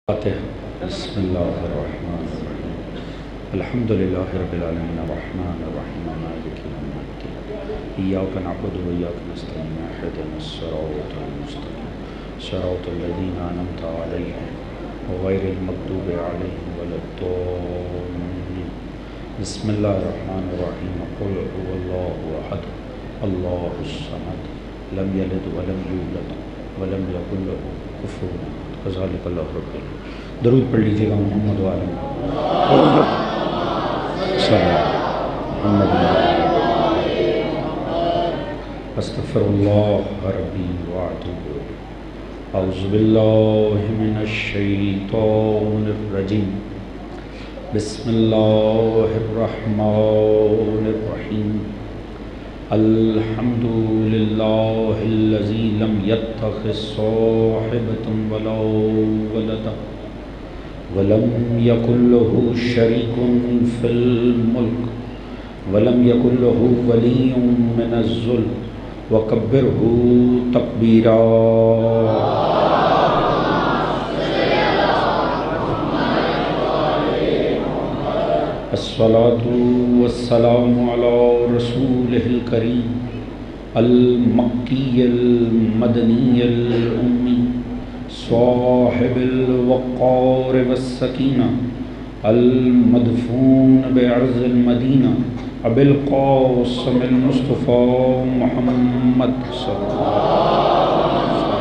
بسم اللہ الرحمن الرحیم الحمد للہ رب العالمین الرحمن الرحیم مالک یوم الدین ایاک نعبد و ایاک نستعین اهدنا الصراط المستقیم صراط الذین انعمت علیہم غیر المغضوب علیہم ولا الضالین بسم اللہ الرحمن الرحیم قل هو اللہ احد اللہ الصمد لم یلد ولم یولد ولم یکن له کفوا احد کذالک اللہ رب العالمین۔ درود پڑھ لیجیے گا محمد وآلہ محمد۔ استغفر اللہ ربی واتوب الیہ۔ اعوذ باللہ من الشیطان الرجیم۔ بسم اللہ الرحمن الرحیم۔ الحمد للہ الذی لم یتخذ صاحبۃ ولا ولدا ولم یکن له شریک فی الملک ولم یکن له ولی من الذل وکبرہ تکبیرا۔ الصلاة والسلام علی رسولہ الکریم المکی المدنی الامی صاحب الوقار والسکینہ المدفون بعرض المدینہ ابی القاسم المصطفیٰ محمد صلی اللہ علیہ وسلم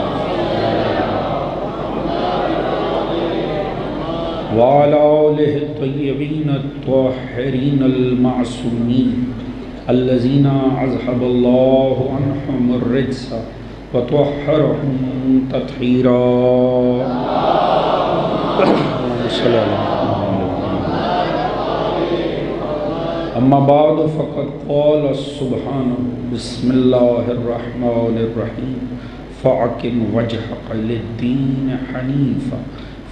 وعلى آلہ الطیبین الطاہرین المعصومین الذین اذهب اللہ عنہم الرجس وطہرہم تطہیرا۔ اما بعد فقد قال سبحانہ بسم اللہ الرحمن الرحیم فاقم وجہک للدین حنیفا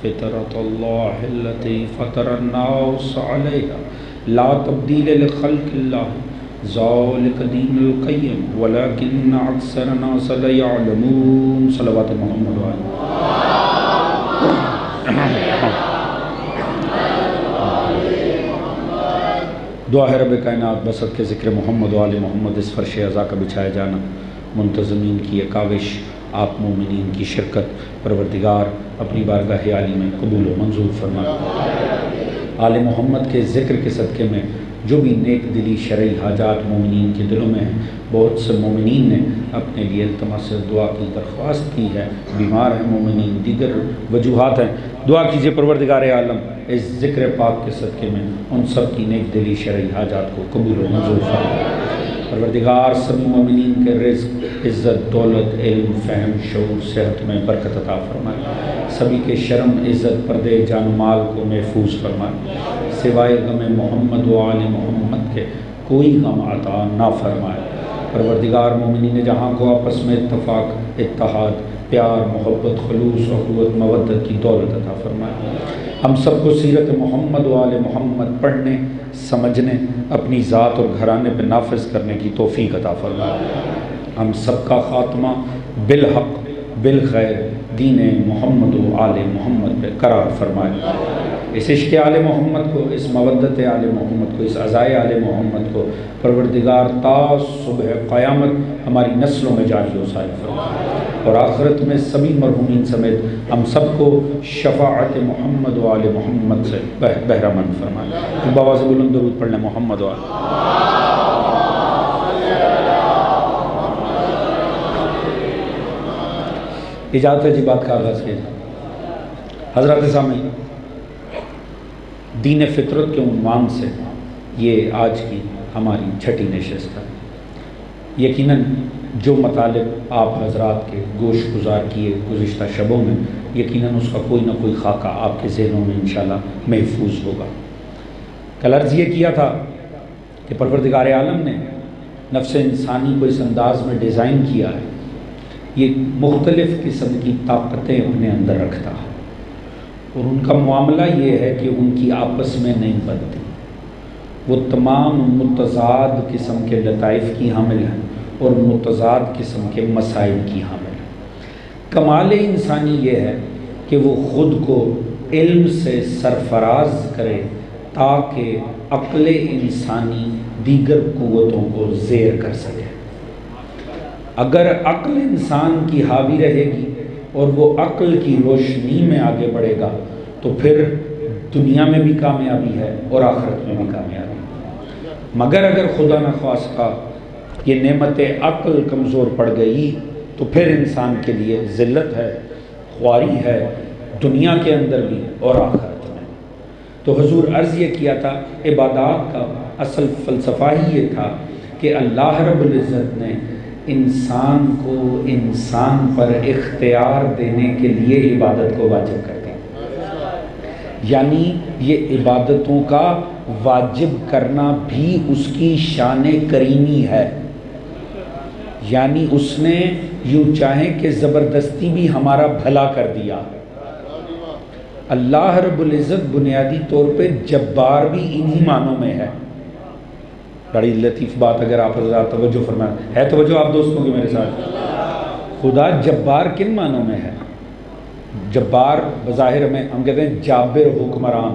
فطرۃ اللہ التی فطر الناس علیہا لا تبدیل لخلق اللہ ذالک دین القیم ولکن اکثر الناس لا یعلمون۔ صلوات محمد وآلہ۔ دعا ہے رب کائنات بسط کے ذکر محمد وآلہ محمد اس فرش عزا کا بچھایا جانا، منتظمین کی یہ کاوش، آپ مومنین کی شرکت، پروردگار اپنی بارگاہ عالی میں قبول و منظور فرما۔ آل محمد کے ذکر کے صدقے میں جو بھی نیک دلی شرعی حاجات مومنین کے دلوں میں ہیں، بہت سے مومنین نے اپنے لیے التماس دعا کی درخواست کی ہے، بیمار ہیں مومنین، دیگر وجوہات ہیں، دعا کیجئے پروردگار عالم اس ذکر پاک کے صدقے میں ان سب کی نیک دلی شرعی حاجات کو قبول و منظور فرما۔ پروردگار سبھی مومنین کے رزق، عزت، دولت، علم، فہم، شعور، صحت میں برکت عطا فرمائے، سبھی کے شرم، عزت، پردے، جان و مال کو محفوظ فرمائے، سوائے غم محمد و آل محمد کے کوئی غم عطا نہ فرمائے۔ پروردگار مومنین جہاں کو آپس میں اتفاق، اتحاد، پیار، محبت، خلوص، اخوت، مودت کی دولت عطا فرمائے۔ ہم سب کو سیرت محمد و آل محمد پڑھنے، سمجھنے، اپنی ذات اور گھرانے پہ نافذ کرنے کی توفیق عطا فرمائے۔ ہم سب کا خاتمہ بالحق بالخیر دین محمد و آل محمد پہ قرار فرمائے۔ اس عشق آل محمد کو، اس مودت آل محمد کو، اس عزائے آل محمد کو پروردگار تا صبح قیامت ہماری نسلوں میں جاری و ساری فرمائے، اور آخرت میں سبھی مرحومین سمیت ہم سب کو شفاعت محمد و آل محمد سے بہرمند فرمائے۔ بآواز بلند درود پڑھ لیں محمد و آل۔ اجازت ہے جی بات کا آغاز کیا جائے۔ حضرات سامعین، دین فطرت کے عنوان سے یہ آج کی ہماری چھٹی نشست ہے۔ یقیناً جو مطالب آپ حضرات کے گوش گزار کیے گزشتہ شبوں میں، یقیناً اس کا کوئی نہ کوئی خاکہ آپ کے ذہنوں میں انشاءاللہ محفوظ ہوگا۔ کل عرض یہ کیا تھا کہ پروردگار عالم نے نفس انسانی کو اس انداز میں ڈیزائن کیا ہے، یہ مختلف قسم کی طاقتیں اپنے اندر رکھتا ہے، اور ان کا معاملہ یہ ہے کہ ان کی آپس میں نہیں بنتی، وہ تمام متضاد قسم کے لطائف کی حامل ہیں اور متضاد قسم کے مسائل کی حامل ہے۔ کمال انسانی یہ ہے کہ وہ خود کو علم سے سرفراز کرے تاکہ عقل انسانی دیگر قوتوں کو زیر کر سکے۔ اگر عقل انسان کی حاوی رہے گی اور وہ عقل کی روشنی میں آگے بڑھے گا تو پھر دنیا میں بھی کامیابی ہے اور آخرت میں بھی کامیابی ہے۔ مگر اگر خدا نخواستہ یہ نعمت عقل کمزور پڑ گئی تو پھر انسان کے لیے ذلت ہے، خواری ہے، دنیا کے اندر بھی اور آخرت میں۔ تو حضور عرض یہ کیا تھا، عبادات کا اصل فلسفہ ہی یہ تھا کہ اللہ رب العزت نے انسان کو انسان پر اختیار دینے کے لیے عبادت کو واجب کر دیا۔ یعنی یہ عبادتوں کا واجب کرنا بھی اس کی شان کریمی ہے، یعنی اس نے یوں چاہیں کہ زبردستی بھی ہمارا بھلا کر دیا۔ اللہ رب العزت بنیادی طور پہ جبار بھی انہی معنوں میں ہے۔ بڑی لطیف بات اگر آپ حضرات توجہ فرمائیں، ہے توجہ آپ دوستوں کی میرے ساتھ؟ خدا جبار کن معنوں میں ہے؟ جبار بظاہر میں ہم کہتے ہیں جابر حکمران،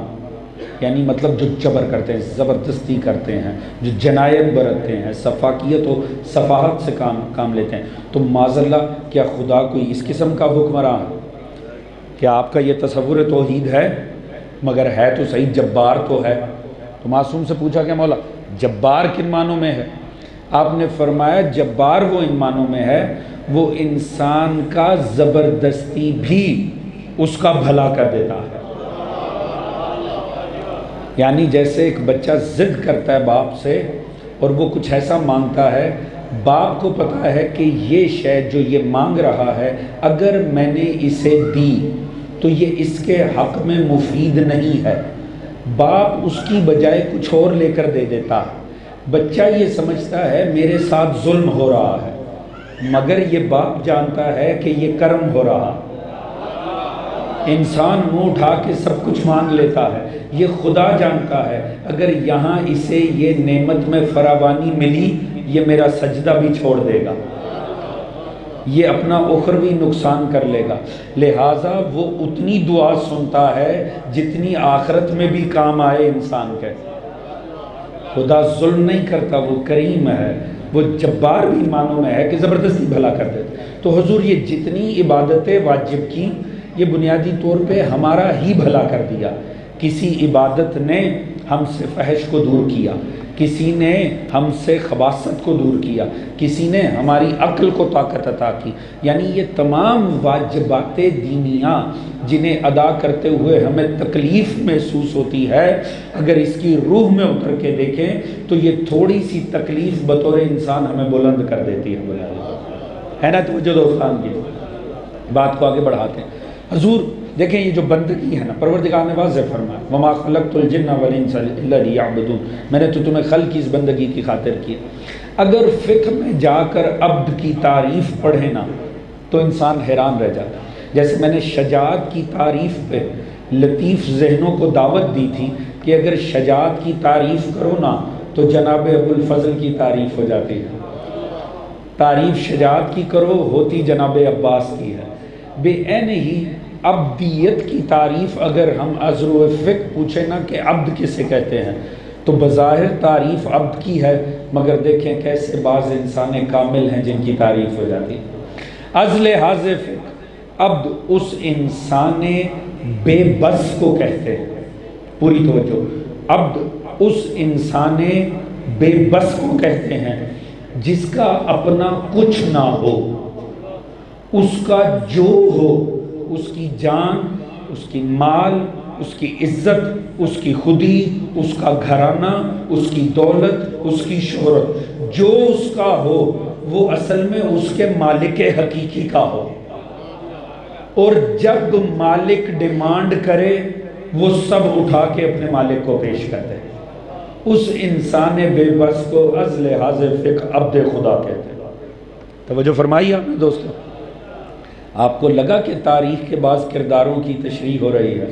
یعنی مطلب جو جبر کرتے ہیں، زبردستی کرتے ہیں، جو جنایت برتتے ہیں، سفاکیت و صفاحت سے کام لیتے ہیں۔ تو معاذ اللہ کیا خدا کوئی اس قسم کا حکمران؟ کیا آپ کا یہ تصور توحید ہے؟ مگر ہے تو صحیح، جبار تو ہے۔ تو معصوم سے پوچھا کہ مولا جبار کن معنوں میں ہے؟ آپ نے فرمایا جبار وہ ان معنوں میں ہے وہ انسان کا زبردستی بھی اس کا بھلا کر دیتا ہے۔ یعنی جیسے ایک بچہ ضد کرتا ہے باپ سے اور وہ کچھ ایسا مانگتا ہے، باپ کو پتہ ہے کہ یہ شے جو یہ مانگ رہا ہے اگر میں نے اسے دی تو یہ اس کے حق میں مفید نہیں ہے، باپ اس کی بجائے کچھ اور لے کر دے دیتا۔ بچہ یہ سمجھتا ہے میرے ساتھ ظلم ہو رہا ہے، مگر یہ باپ جانتا ہے کہ یہ کرم ہو رہا۔ انسان منہ اٹھا کے سب کچھ مانگ لیتا ہے، یہ خدا جانتا ہے اگر یہاں اسے یہ نعمت میں فراوانی ملی یہ میرا سجدہ بھی چھوڑ دے گا، یہ اپنا اخروی نقصان کر لے گا، لہٰذا وہ اتنی دعا سنتا ہے جتنی آخرت میں بھی کام آئے انسان کے۔ خدا ظلم نہیں کرتا، وہ کریم ہے، وہ جبار بھی معنوں میں ہے کہ زبردستی بھلا کر دیتا۔ تو حضور یہ جتنی عبادتیں واجب کی یہ بنیادی طور پہ ہمارا ہی بھلا کر دیا۔ کسی عبادت نے ہم سے فحش کو دور کیا، کسی نے ہم سے خباثت کو دور کیا، کسی نے ہماری عقل کو طاقت عطا کی۔ یعنی یہ تمام واجبات دینیاں جنہیں ادا کرتے ہوئے ہمیں تکلیف محسوس ہوتی ہے، اگر اس کی روح میں اتر کے دیکھیں تو یہ تھوڑی سی تکلیف بطور انسان ہمیں بلند کر دیتی ہے نا؟ توجہ دوستان کی بات کو آگے بڑھاتے ہیں۔ حضور دیکھیں یہ جو بندگی ہے نا، پروردگار نے واضح فرمایا وَمَا خَلَقْتُ الْجِنَّ وَالْإِنسَ إِلَّا لِيَعْبُدُونَ، میں نے تو تمہیں خلق اس بندگی کی خاطر کیا۔ اگر فقہ میں جا کر عبد کی تعریف پڑھے نا تو انسان حیران رہ جاتا ہے۔ جیسے میں نے شجاعت کی تعریف پہ لطیف ذہنوں کو دعوت دی تھی کہ اگر شجاعت کی تعریف کرو نا تو جناب ابو الفضل کی تعریف ہو جاتی ہے، تعریف شجاعت کی کرو ہوتی جناب عباس کی ہے۔ بے عین ہی عبدیت کی تعریف اگر ہم از روئے فقہ پوچھیں نا کہ عبد کسے کہتے ہیں تو بظاہر تعریف عبد کی ہے، مگر دیکھیں کیسے بعض انسان کامل ہیں جن کی تعریف ہو جاتی ہے۔ از لحاظ فقہ عبد اس انسان بے بس کو کہتے ہیں، پوری توجہ، عبد اس انسان بے بس کو کہتے ہیں جس کا اپنا کچھ نہ ہو، اس کا جو ہو، اس کی جان، اس کی مال، اس کی عزت، اس کی خودی، اس کا گھرانہ، اس کی دولت، اس کی شہرت، جو اس کا ہو وہ اصل میں اس کے مالک حقیقی کا ہو، اور جب مالک ڈیمانڈ کرے وہ سب اٹھا کے اپنے مالک کو پیش کرتے ہیں۔ اس انسان بے بس کو از لحاظ فقہ عبد خدا کہتے ہیں۔ توجہ فرمائیے آپ نے دوستو، آپ کو لگا کہ تاریخ کے بعض کرداروں کی تشریح ہو رہی ہے۔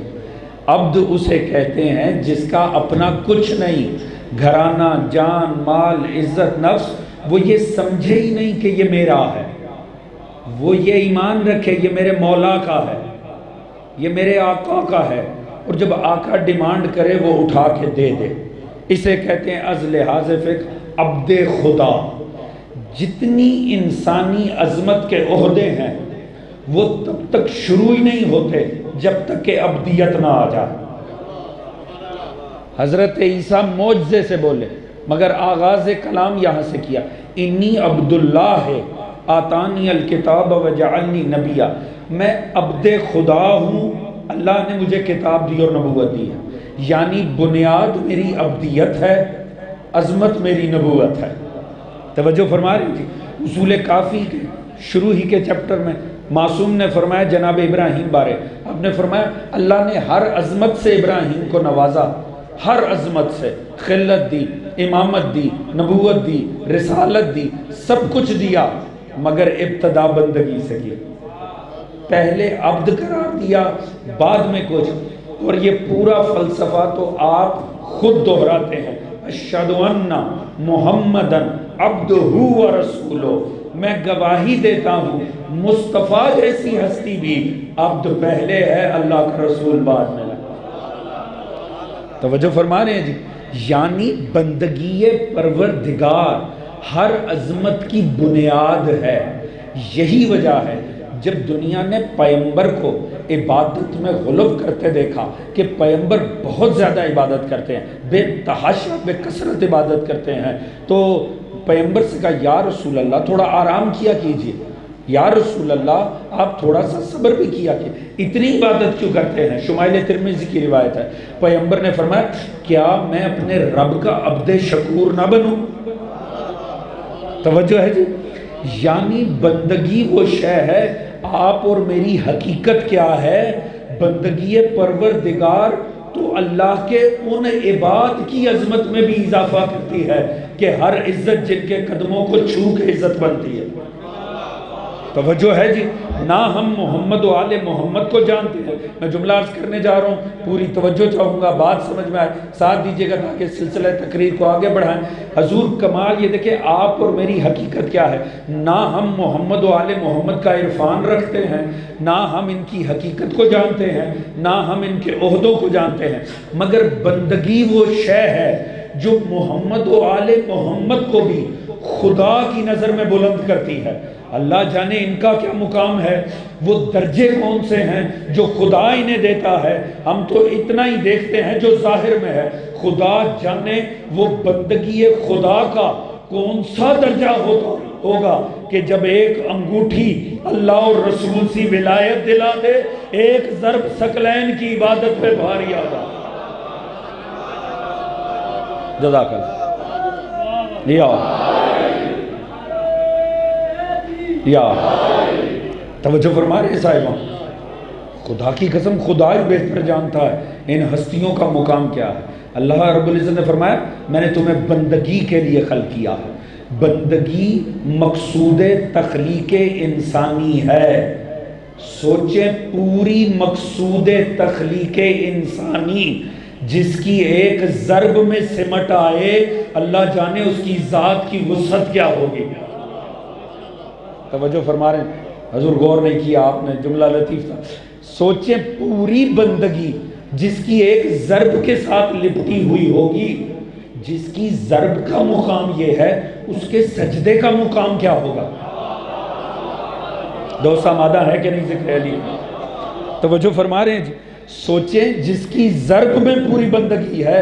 عبد اسے کہتے ہیں جس کا اپنا کچھ نہیں، گھرانہ، جان، مال، عزت، نفس، وہ یہ سمجھے ہی نہیں کہ یہ میرا ہے، وہ یہ ایمان رکھے یہ میرے مولا کا ہے، یہ میرے آقا کا ہے، اور جب آقا ڈیمانڈ کرے وہ اٹھا کے دے دے۔ اسے کہتے ہیں از لحاظ فقہ عبد خدا۔ جتنی انسانی عظمت کے عہدے ہیں وہ تب تک شروع ہی نہیں ہوتے جب تک کہ عبدیت نہ آ جائے۔ حضرت عیسیٰ معجزے سے بولے مگر آغاز کلام یہاں سے کیا، انی عبداللہ ہے آتانی الکتاب وجعلنی نبیہ، میں عبد خدا ہوں، اللہ نے مجھے کتاب دی اور نبوت دی ہے۔ یعنی بنیاد میری عبدیت ہے، عظمت میری نبوت ہے۔ توجہ فرما رہی تھی؟ اصول کافی کے شروع ہی کے چیپٹر میں معصوم نے فرمایا جناب ابراہیم بارے، آپ نے فرمایا اللہ نے ہر عظمت سے ابراہیم کو نوازا، ہر عظمت سے، خلت دی، امامت دی، نبوت دی، رسالت دی، سب کچھ دیا، مگر ابتدا بندگی سے کی۔ پہلے عبد قرار دیا، بعد میں کچھ، اور یہ پورا فلسفہ تو آپ خود دہراتے ہیں، اشہد ان محمدًا عبدہ و رسولہ، میں گواہی دیتا ہوں مصطفیٰ جیسی ہستی بھی عبد پہلے ہے، اللہ کا رسول بعد میں ہے۔ توجہ فرما رہے ہیں جی؟ یعنی بندگی پروردگار ہر عظمت کی بنیاد ہے۔ یہی وجہ ہے جب دنیا نے پیغمبر کو عبادت میں غلو کرتے دیکھا کہ پیغمبر بہت زیادہ عبادت کرتے ہیں، بے تحاشا بے کثرت عبادت کرتے ہیں، تو پیغمبر سے کہا یا رسول اللہ تھوڑا آرام کیا کیجئے، یا رسول اللہ آپ تھوڑا سا صبر بھی کیا کیجئے، اتنی عبادت کیوں کرتے ہیں؟ شمائل ترمذی کی روایت ہے، پیغمبر نے فرمایا کیا میں اپنے رب کا عبد شکور نہ بنوں؟ توجہ ہے جی؟ یعنی بندگی وہ شے ہے، آپ اور میری حقیقت کیا ہے؟ بندگی پروردگار تو اللہ کے ان عباد کی عظمت میں بھی اضافہ کرتی ہے کہ ہر عزت جن کے قدموں کو چھو کے عزت بنتی ہے۔ توجہ ہے جی؟ نہ ہم محمد و آل محمد کو جانتے ہیں۔ میں جملہ عرض کرنے جا رہا ہوں، پوری توجہ چاہوں گا، بات سمجھ میں آئے، ساتھ دیجئے گا تاکہ سلسلہ تقریر کو آگے بڑھائیں۔ حضور کمال یہ دیکھیں آپ اور میری حقیقت کیا ہے، نہ ہم محمد و آل محمد کا عرفان رکھتے ہیں، نہ ہم ان کی حقیقت کو جانتے ہیں، نہ ہم ان کے عہدوں کو جانتے ہیں، مگر بندگی وہ شے ہے جو محمد و آل محمد کو بھی خدا کی نظر میں بلند کرتی ہے۔ اللہ جانے ان کا کیا مقام ہے، وہ درجے کون سے ہیں جو خدا انہیں دیتا ہے، ہم تو اتنا ہی دیکھتے ہیں جو ظاہر میں ہے، خدا جانے وہ بندگی خدا کا کون سا درجہ ہوگا کہ جب ایک انگوٹھی اللہ اور رسول سی ولایت دلا دے، ایک ضرب ثقلین کی عبادت پہ بھاری آدھا۔ جزاک اللہ یا توجہ فرما رہے صاحبان، خدا کی قسم خدا ہی بہتر جانتا ہے ان ہستیوں کا مقام کیا ہے۔ اللہ رب العزت نے فرمایا میں نے تمہیں بندگی کے لیے خلق کیا ہے۔ بندگی مقصود تخلیق انسانی ہے۔ سوچیں پوری مقصود تخلیق انسانی جس کی ایک ضرب میں سمٹ آئے، اللہ جانے اس کی ذات کی وسعت کیا ہوگی۔ توجہ فرما رہے ہیں، حضور غور نہیں کیا آپ نے، جملہ لطیف تھا۔ سوچیں پوری بندگی جس کی ایک ضرب کے ساتھ لپٹی ہوئی ہوگی، جس کی ضرب کا مقام یہ ہے، اس کے سجدے کا مقام کیا ہوگا؟ دوسا مادہ ہے کہ نہیں ذکر علی؟ توجہ فرما رہے ہیں جی؟ سوچیں جس کی ضرب میں پوری بندگی ہے،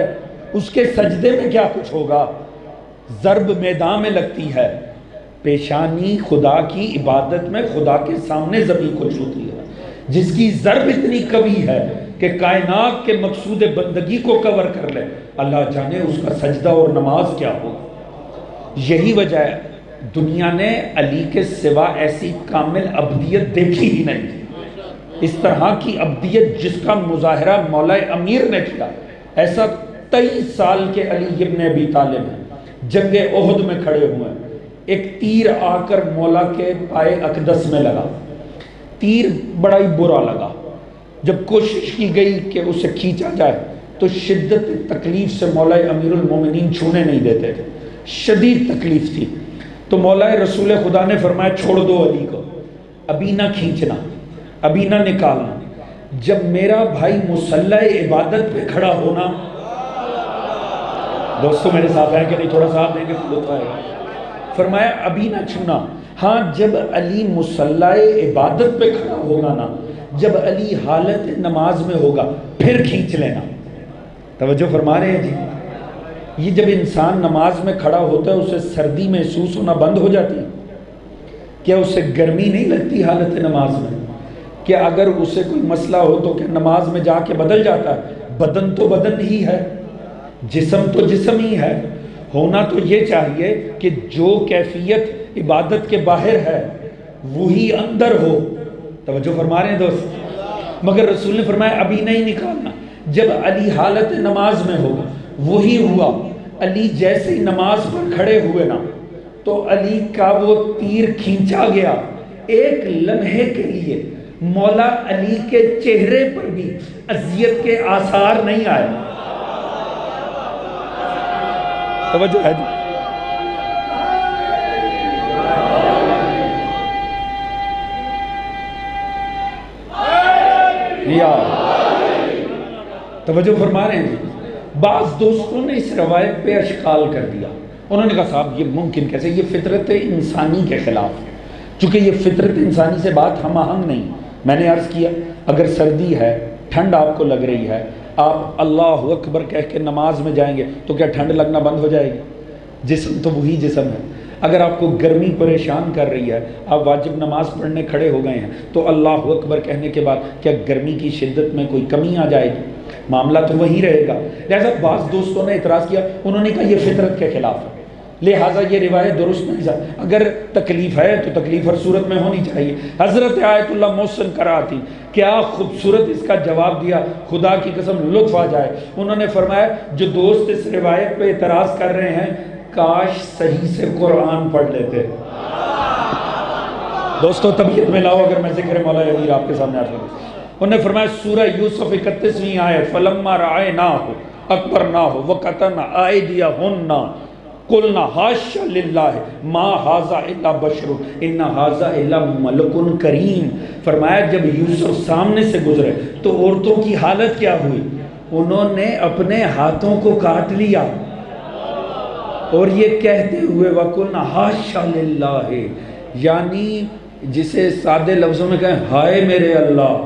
اس کے سجدے میں کیا کچھ ہوگا؟ ضرب میدان میں لگتی ہے، پیشانی خدا کی عبادت میں خدا کے سامنے زمین کو چھوتی ہے، جس کی ضرب اتنی قوی ہے کہ کائنات کے مقصود بندگی کو کور کر لے، اللہ جانے اس کا سجدہ اور نماز کیا ہوگا۔ یہی وجہ ہے دنیا نے علی کے سوا ایسی کامل عبدیت دیکھی ہی نہیں تھی۔ اس طرح کی عبدیت جس کا مظاہرہ مولا امیر نے کیا، ایسا 23 سال کے علی ابن ابی طالب ہیں، جنگ احد میں کھڑے ہوئے ہیں، ایک تیر آ کر مولا کے پائے اقدس میں لگا، تیر بڑا ہی برا لگا، جب کوشش کی گئی کہ اسے کھینچا جائے تو شدت تکلیف سے مولا امیر المومنین چھونے نہیں دیتے تھے، شدید تکلیف تھی، تو مولا رسول خدا نے فرمایا چھوڑ دو علی کو، ابھی نہ کھینچنا، ابھی نہ نکالنا، جب میرا بھائی مصلی عبادت پہ کھڑا ہونا، دوستوں میرے ساتھ ہے کہ نہیں؟ تھوڑا ساتھ دیں گے تو لطف آئے گا۔ فرمایا ابھی نہ چھونا، ہاں جب علی مصلی عبادت پہ کھڑا ہوگا نا، جب علی حالت نماز میں ہوگا پھر کھینچ لینا۔ توجہ فرما رہے ہیں جی؟ یہ جب انسان نماز میں کھڑا ہوتا ہے اسے سردی محسوس ہونا بند ہو جاتی ہے؟ کیا اسے گرمی نہیں لگتی حالت نماز میں؟ کہ اگر اسے کوئی مسئلہ ہو تو کیا نماز میں جا کے بدل جاتا ہے؟ بدن تو بدن ہی ہے، جسم تو جسم ہی ہے۔ ہونا تو یہ چاہیے کہ جو کیفیت عبادت کے باہر ہے وہی اندر ہو۔ توجہ فرما رہے ہیں دوست؟ مگر رسول نے فرمایا ابھی نہیں نکالنا، جب علی حالت نماز میں ہوگا۔ وہی ہوا، علی جیسے ہی نماز پر کھڑے ہوئے نا تو علی کا وہ تیر کھینچا گیا۔ ایک لمحے کے لیے مولا علی کے چہرے پر بھی اذیت کے آثار نہیں آئے۔ توجہ ہے جی؟ یا توجہ فرما رہے ہیں جی؟ بعض دوستوں نے اس روایت پہ اشکال کر دیا، انہوں نے کہا صاحب یہ ممکن کیسے، یہ فطرت انسانی کے خلاف ہے، چونکہ یہ فطرت انسانی سے بات ہم آہنگ نہیں۔ میں نے عرض کیا اگر سردی ہے، ٹھنڈ آپ کو لگ رہی ہے، آپ اللہ اکبر کہہ کے نماز میں جائیں گے تو کیا ٹھنڈ لگنا بند ہو جائے گی؟ جسم تو وہی جسم ہے۔ اگر آپ کو گرمی پریشان کر رہی ہے، آپ واجب نماز پڑھنے کھڑے ہو گئے ہیں تو اللہ اکبر کہنے کے بعد کیا گرمی کی شدت میں کوئی کمی آ جائے گی؟ معاملہ تو وہی رہے گا۔ لہذا بعض دوستوں نے اعتراض کیا، انہوں نے کہا یہ فطرت کے خلاف ہے، لہٰذا یہ روایت درست نہیں ہے۔ اگر تکلیف ہے تو تکلیف ہر صورت میں ہونی چاہیے۔ حضرت آیت اللہ محسن قرآتی کیا خوبصورت اس کا جواب دیا، خدا کی قسم لطف آ جائے۔ انہوں نے فرمایا جو دوست اس روایت پہ اعتراض کر رہے ہیں کاش صحیح سے قرآن پڑھ لیتے۔ دوستو طبیعت میں لاؤ اگر میں ذکر مولا امیر آپ کے سامنے عرض کروں۔ انہوں نے فرمایا سورہ یوسف 31ویں آیت فَلَمَّا رَأَيْنَاهُ أَكْبَرْنَاهُ وَقَطَعْنَا أَيْدِيَهُنَّ قُلْنَا حَاشَ لِلَّهِ مَا هَذَا إِلَّا بَشَرٌ إِنَّ هَذَا إِلَّا مَلَكٌ كَرِيمٌ۔ فرمایا جب یوسف سامنے سے گزرے تو عورتوں کی حالت کیا ہوئی؟ انہوں نے اپنے ہاتھوں کو کاٹ لیا اور یہ کہتے ہوئے وَقُلْنَا حَاشَ لِلَّهِ، یعنی جسے سادے لفظوں میں کہیں ہائے میرے اللہ۔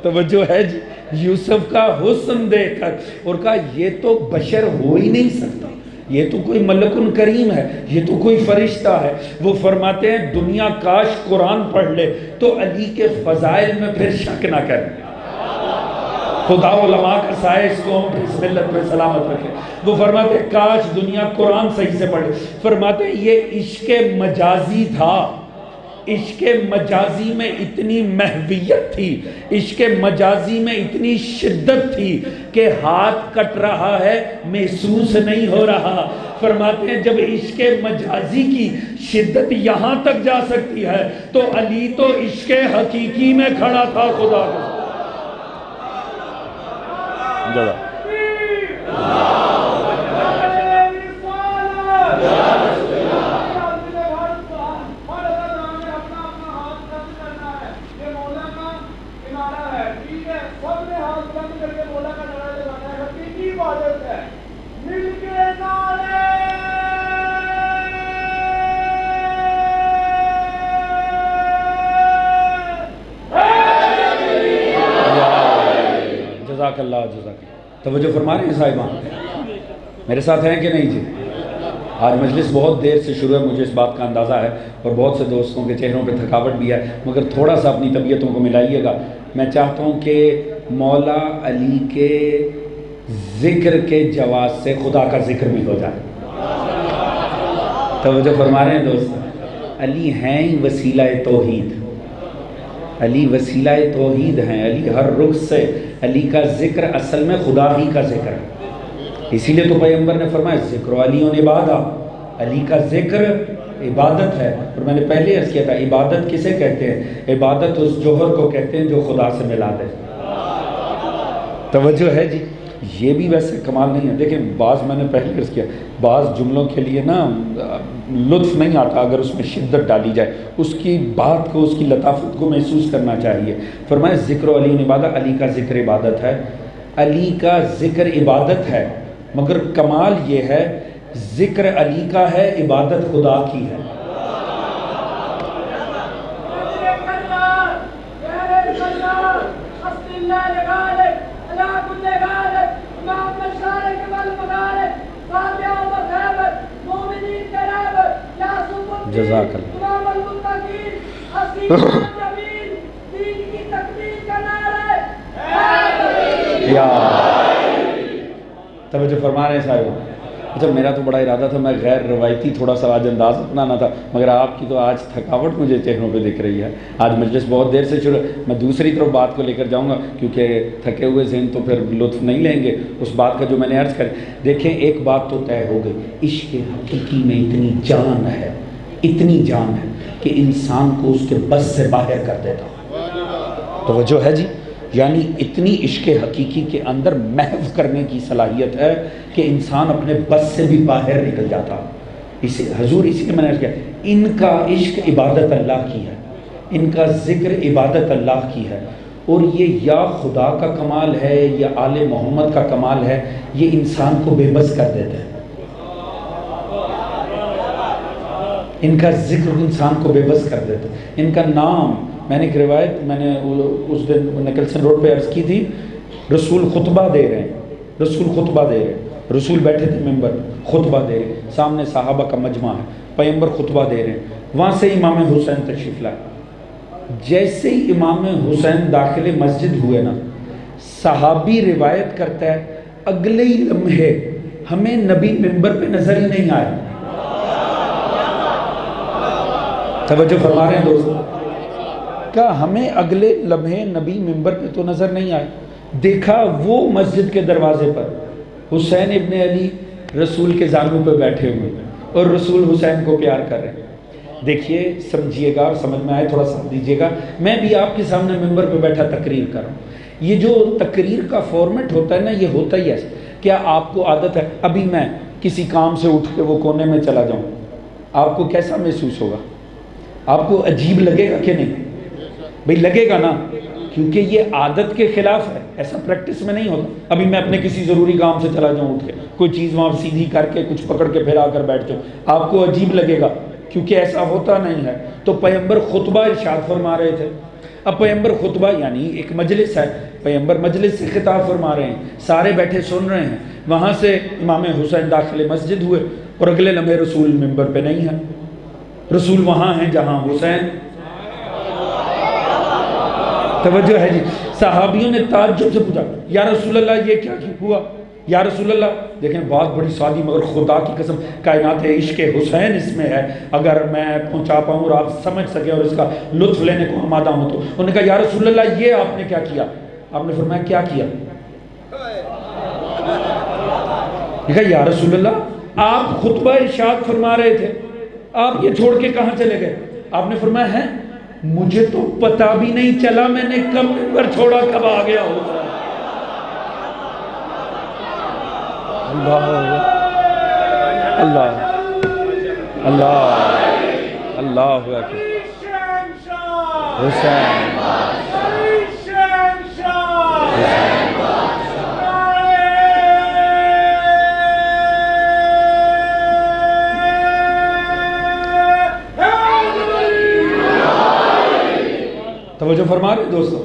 توجہ ہے جی؟ یوسف کا حسن دیکھ کر اور کہا یہ تو بشر ہو ہی نہیں سکتا، یہ تو کوئی ملک کریم ہے، یہ تو کوئی فرشتہ ہے۔ وہ فرماتے ہیں دنیا کاش قرآن پڑھ لے تو علی کے فضائل میں پھر شک نہ کر۔ خدا علماء کا سائے اس قوم پہ اس ملت پہ سلامت رکھے۔ وہ فرماتے ہیں کاش دنیا قرآن صحیح سے پڑھے۔ فرماتے ہیں یہ عشق مجازی تھا، عشق مجازی میں اتنی محویت تھی، عشق مجازی میں اتنی شدت تھی کہ ہاتھ کٹ رہا ہے محسوس نہیں ہو رہا۔ فرماتے ہیں جب عشق مجازی کی شدت یہاں تک جا سکتی ہے تو علی تو عشق حقیقی میں کھڑا تھا۔ خدا کو جزا جزاک اللہ جزاک اللہ۔ توجہ فرما رہے ہیں صاحبان؟ میرے ساتھ ہیں کہ نہیں جی؟ آج مجلس بہت دیر سے شروع ہے، مجھے اس بات کا اندازہ ہے اور بہت سے دوستوں کے چہروں پہ تھکاوٹ بھی ہے، مگر تھوڑا سا اپنی طبیعتوں کو ملائیے گا۔ میں چاہتا ہوں کہ مولا علی کے ذکر کے جواز سے خدا کا ذکر بھی ہو جائے۔ توجہ فرما رہے ہیں دوست؟ علی ہیں ہی وسیلہ توحید، علی وسیلہ توحید ہیں، علی ہر رخ سے علی کا ذکر اصل میں خدا ہی کا ذکر ہے۔ اسی لیے تو پیغمبر نے فرمایا ذکر علی عبادہ، علی کا ذکر عبادت ہے۔ اور میں نے پہلے عرض کیا تھا عبادت کسے کہتے ہیں؟ عبادت اس جوہر کو کہتے ہیں جو خدا سے ملا دے۔ توجہ ہے جی؟ یہ بھی ویسے کمال نہیں ہے. دیکھیں بعض میں نے پہلے عرض کیا بعض جملوں کے لیے نا لطف نہیں آتا اگر اس میں شدت ڈالی جائے, اس کی بات کو, اس کی لطافت کو محسوس کرنا چاہیے. فرمایا ذکر علی عبادت, علی کا ذکر عبادت ہے, علی کا ذکر عبادت ہے, مگر کمال یہ ہے ذکر علی کا ہے, عبادت خدا کی ہے. جزاک توجہ فرما رہے ہیں صاحب. اچھا میرا تو بڑا ارادہ تھا میں غیر روایتی تھوڑا سا آج انداز اپنانا تھا, مگر آپ کی تو آج تھکاوٹ مجھے چہروں پہ دکھ رہی ہے. آج مجلس بہت دیر سے شروع, میں دوسری طرف بات کو لے کر جاؤں گا کیونکہ تھکے ہوئے ذہن تو پھر لطف نہیں لیں گے اس بات کا جو میں نے عرض کر. دیکھیں ایک بات تو طے ہو گئی, عشق حقیقی میں اتنی جان ہے, اتنی جان ہے کہ انسان کو اس کے بس سے باہر کر دیتا. توجہ ہے جی, یعنی اتنی عشق حقیقی کے اندر محو کرنے کی صلاحیت ہے کہ انسان اپنے بس سے بھی باہر نکل جاتا. اسی حضور اسی لیے میں نے کہا ان کا عشق عبادت اللہ کی ہے, ان کا ذکر عبادت اللہ کی ہے, اور یہ یا خدا کا کمال ہے یا آل محمد کا کمال ہے, یہ انسان کو بے بس کر دیتے ہیں. ان کا ذکر انسان کو بے بس کر دیتے ہیں. ان کا نام, میں نے ایک روایت میں نے اس دن نکلسن روڈ پہ عرض کی تھی, رسول خطبہ دے رہے ہیں, رسول خطبہ دے رہے ہیں, رسول بیٹھے تھے ممبر خطبہ دے رہے ہیں, سامنے صحابہ کا مجمع ہے, پیغمبر خطبہ دے رہے ہیں, وہاں سے امام حسین تشریف لائے. جیسے ہی امام حسین داخل مسجد ہوئے نا, صحابی روایت کرتا ہے اگلے ہی لمحے ہمیں نبی ممبر پہ نظر ہی نہیں آئے. توجہ فرما رہے ہیں دوستو, کہا ہمیں اگلے لمحے نبی ممبر پہ تو نظر نہیں آئے. دیکھا وہ مسجد کے دروازے پر حسین ابن علی رسول کے زانوں پہ بیٹھے ہوئے اور رسول حسین کو پیار کر رہے ہیں. دیکھیے سمجھیے گا, سمجھ میں آئے تھوڑا سمجھ دیجیے گا. میں بھی آپ کے سامنے ممبر پہ بیٹھا تقریر کر رہا ہوں. یہ جو تقریر کا فارمیٹ ہوتا ہے نا, یہ ہوتا ہی ایسا. کیا آپ کو عادت ہے ابھی میں کسی کام سے اٹھ کے وہ کونے میں چلا جاؤں, آپ کو کیسا محسوس ہوگا؟ آپ کو عجیب لگے گا کہ نہیں؟ بھئی لگے گا نا, کیونکہ یہ عادت کے خلاف ہے, ایسا پریکٹس میں نہیں ہوتا. ابھی میں اپنے کسی ضروری کام سے چلا جاؤں اٹھ کے, کوئی چیز وہاں سیدھی کر کے کچھ پکڑ کے پھر آ کر بیٹھ جاؤں, آپ کو عجیب لگے گا کیونکہ ایسا ہوتا نہیں ہے. تو پیغمبر خطبہ ارشاد فرما رہے تھے. اب پیغمبر خطبہ یعنی ایک مجلس ہے, پیغمبر مجلس سے خطاب فرما رہے ہیں, سارے بیٹھے سن رہے ہیں. وہاں سے امام حسین داخل مسجد ہوئے اور اگلے لمحے رسول ممبر پہ نہیں ہے. رسول وہاں ہیں جہاں حسین. توجہ ہے جی. صحابیوں نے تعجب سے پوچھا یا رسول اللہ یہ کیا ہوا یا رسول اللہ. دیکھیں بات بڑی سادی مگر خدا کی قسم کائنات عشق حسین اس میں ہے. اگر میں پہنچا پاؤں اور آپ سمجھ سکیں اور اس کا لطف لینے کو آمادہ ہوں تو. انہوں نے کہا یا رسول اللہ یہ آپ نے کیا کیا؟ آپ نے فرمایا کیا کیا؟ کہا یا رسول اللہ آپ خطبہ ارشاد فرما رہے تھے, آپ یہ چھوڑ کے کہاں چلے گئے؟ آپ نے فرمایا ہے مجھے تو پتہ بھی نہیں چلا میں نے کب ممبر چھوڑا کب آ گیا ہو. اللہ اللہ اللہ اللہ حسین توجہ فرما رہے دوستو.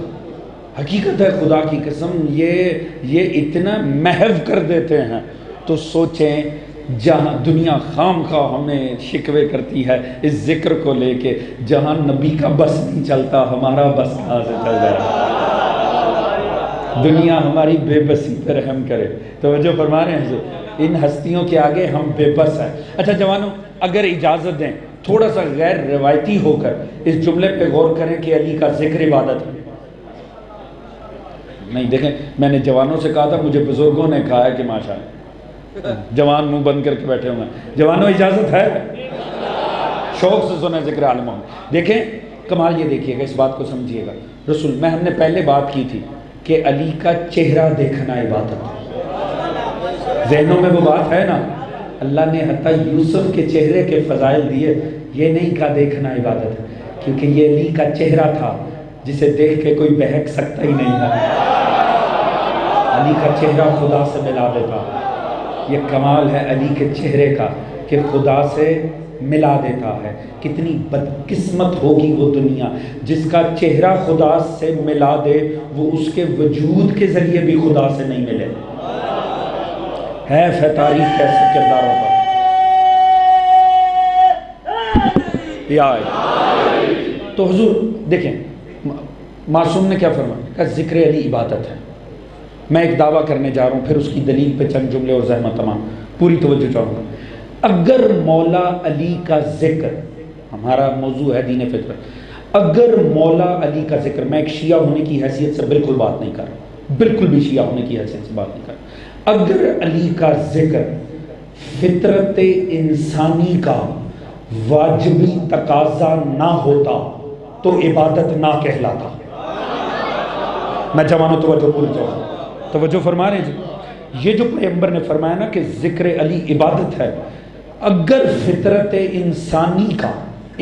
حقیقت ہے خدا کی قسم یہ اتنا محو کر دیتے ہیں. تو سوچیں جہاں دنیا خام خواہ ہمیں شکوے کرتی ہے اس ذکر کو لے کے, جہاں نبی کا بس نہیں چلتا ہمارا بس کہاں سے چل جائے. دنیا ہماری بے بسی پر رحم کرے. توجہ فرما رہے ہیں ان ہستیوں کے آگے ہم بے بس ہیں. اچھا جوانوں اگر اجازت دیں تھوڑا سا غیر روایتی ہو کر اس جملے پہ غور کریں کہ علی کا ذکر عبادت ہے. نہیں دیکھیں میں نے جوانوں سے کہا تھا, مجھے بزرگوں نے کہا ہے کہ ماشاءاللہ جوان منہ بند کر کے بیٹھے ہوئے ہیں. جوانوں اجازت ہے, شوق سے سنیں ذکر عالم. دیکھیں کمال یہ دیکھیے گا, اس بات کو سمجھیے گا. رسول میں ہم نے پہلے بات کی تھی کہ علی کا چہرہ دیکھنا عبادت ہے. ذہنوں میں وہ بات ہے نا، اللہ نے حتیٰ یوسف کے چہرے کے فضائل دیے، یہ نہیں کہا دیکھنا عبادت ہے، کیونکہ یہ علی کا چہرہ تھا جسے دیکھ کے کوئی بہک سکتا ہی نہیں تھا۔ علی کا چہرہ خدا سے ملا دیتا، یہ کمال ہے علی کے چہرے کا کہ خدا سے ملا دیتا ہے۔ کتنی بدقسمت ہوگی وہ دنیا جس کا چہرہ خدا سے ملا دے، وہ اس کے وجود کے ذریعے بھی خدا سے نہیں ملے۔ ہے تاریخ کیسے کرداروں پر یا تو حضور دیکھیں معصوم نے کیا فرمایا کہ ذکر علی عبادت ہے۔ میں ایک دعویٰ کرنے جا رہا ہوں، پھر اس کی دلیل پہ چند جملے اور زحمت تمام، پوری توجہ چاہوں گا۔ اگر مولا علی کا ذکر، ہمارا موضوع ہے دین فطرت، اگر مولا علی کا ذکر، میں ایک شیعہ ہونے کی حیثیت سے بالکل بات نہیں کر رہا، بالکل بھی شیعہ ہونے کی حیثیت سے بات نہیں کر رہا، اگر علی کا ذکر فطرت انسانی کا واجبی تقاضا نہ ہوتا تو عبادت نہ کہلاتا۔ میں جوانوں توجہ پوری توجہ فرما رہے ہیں جی، یہ جو پیغمبر نے فرمایا نا کہ ذکر علی عبادت ہے، اگر فطرت انسانی کا،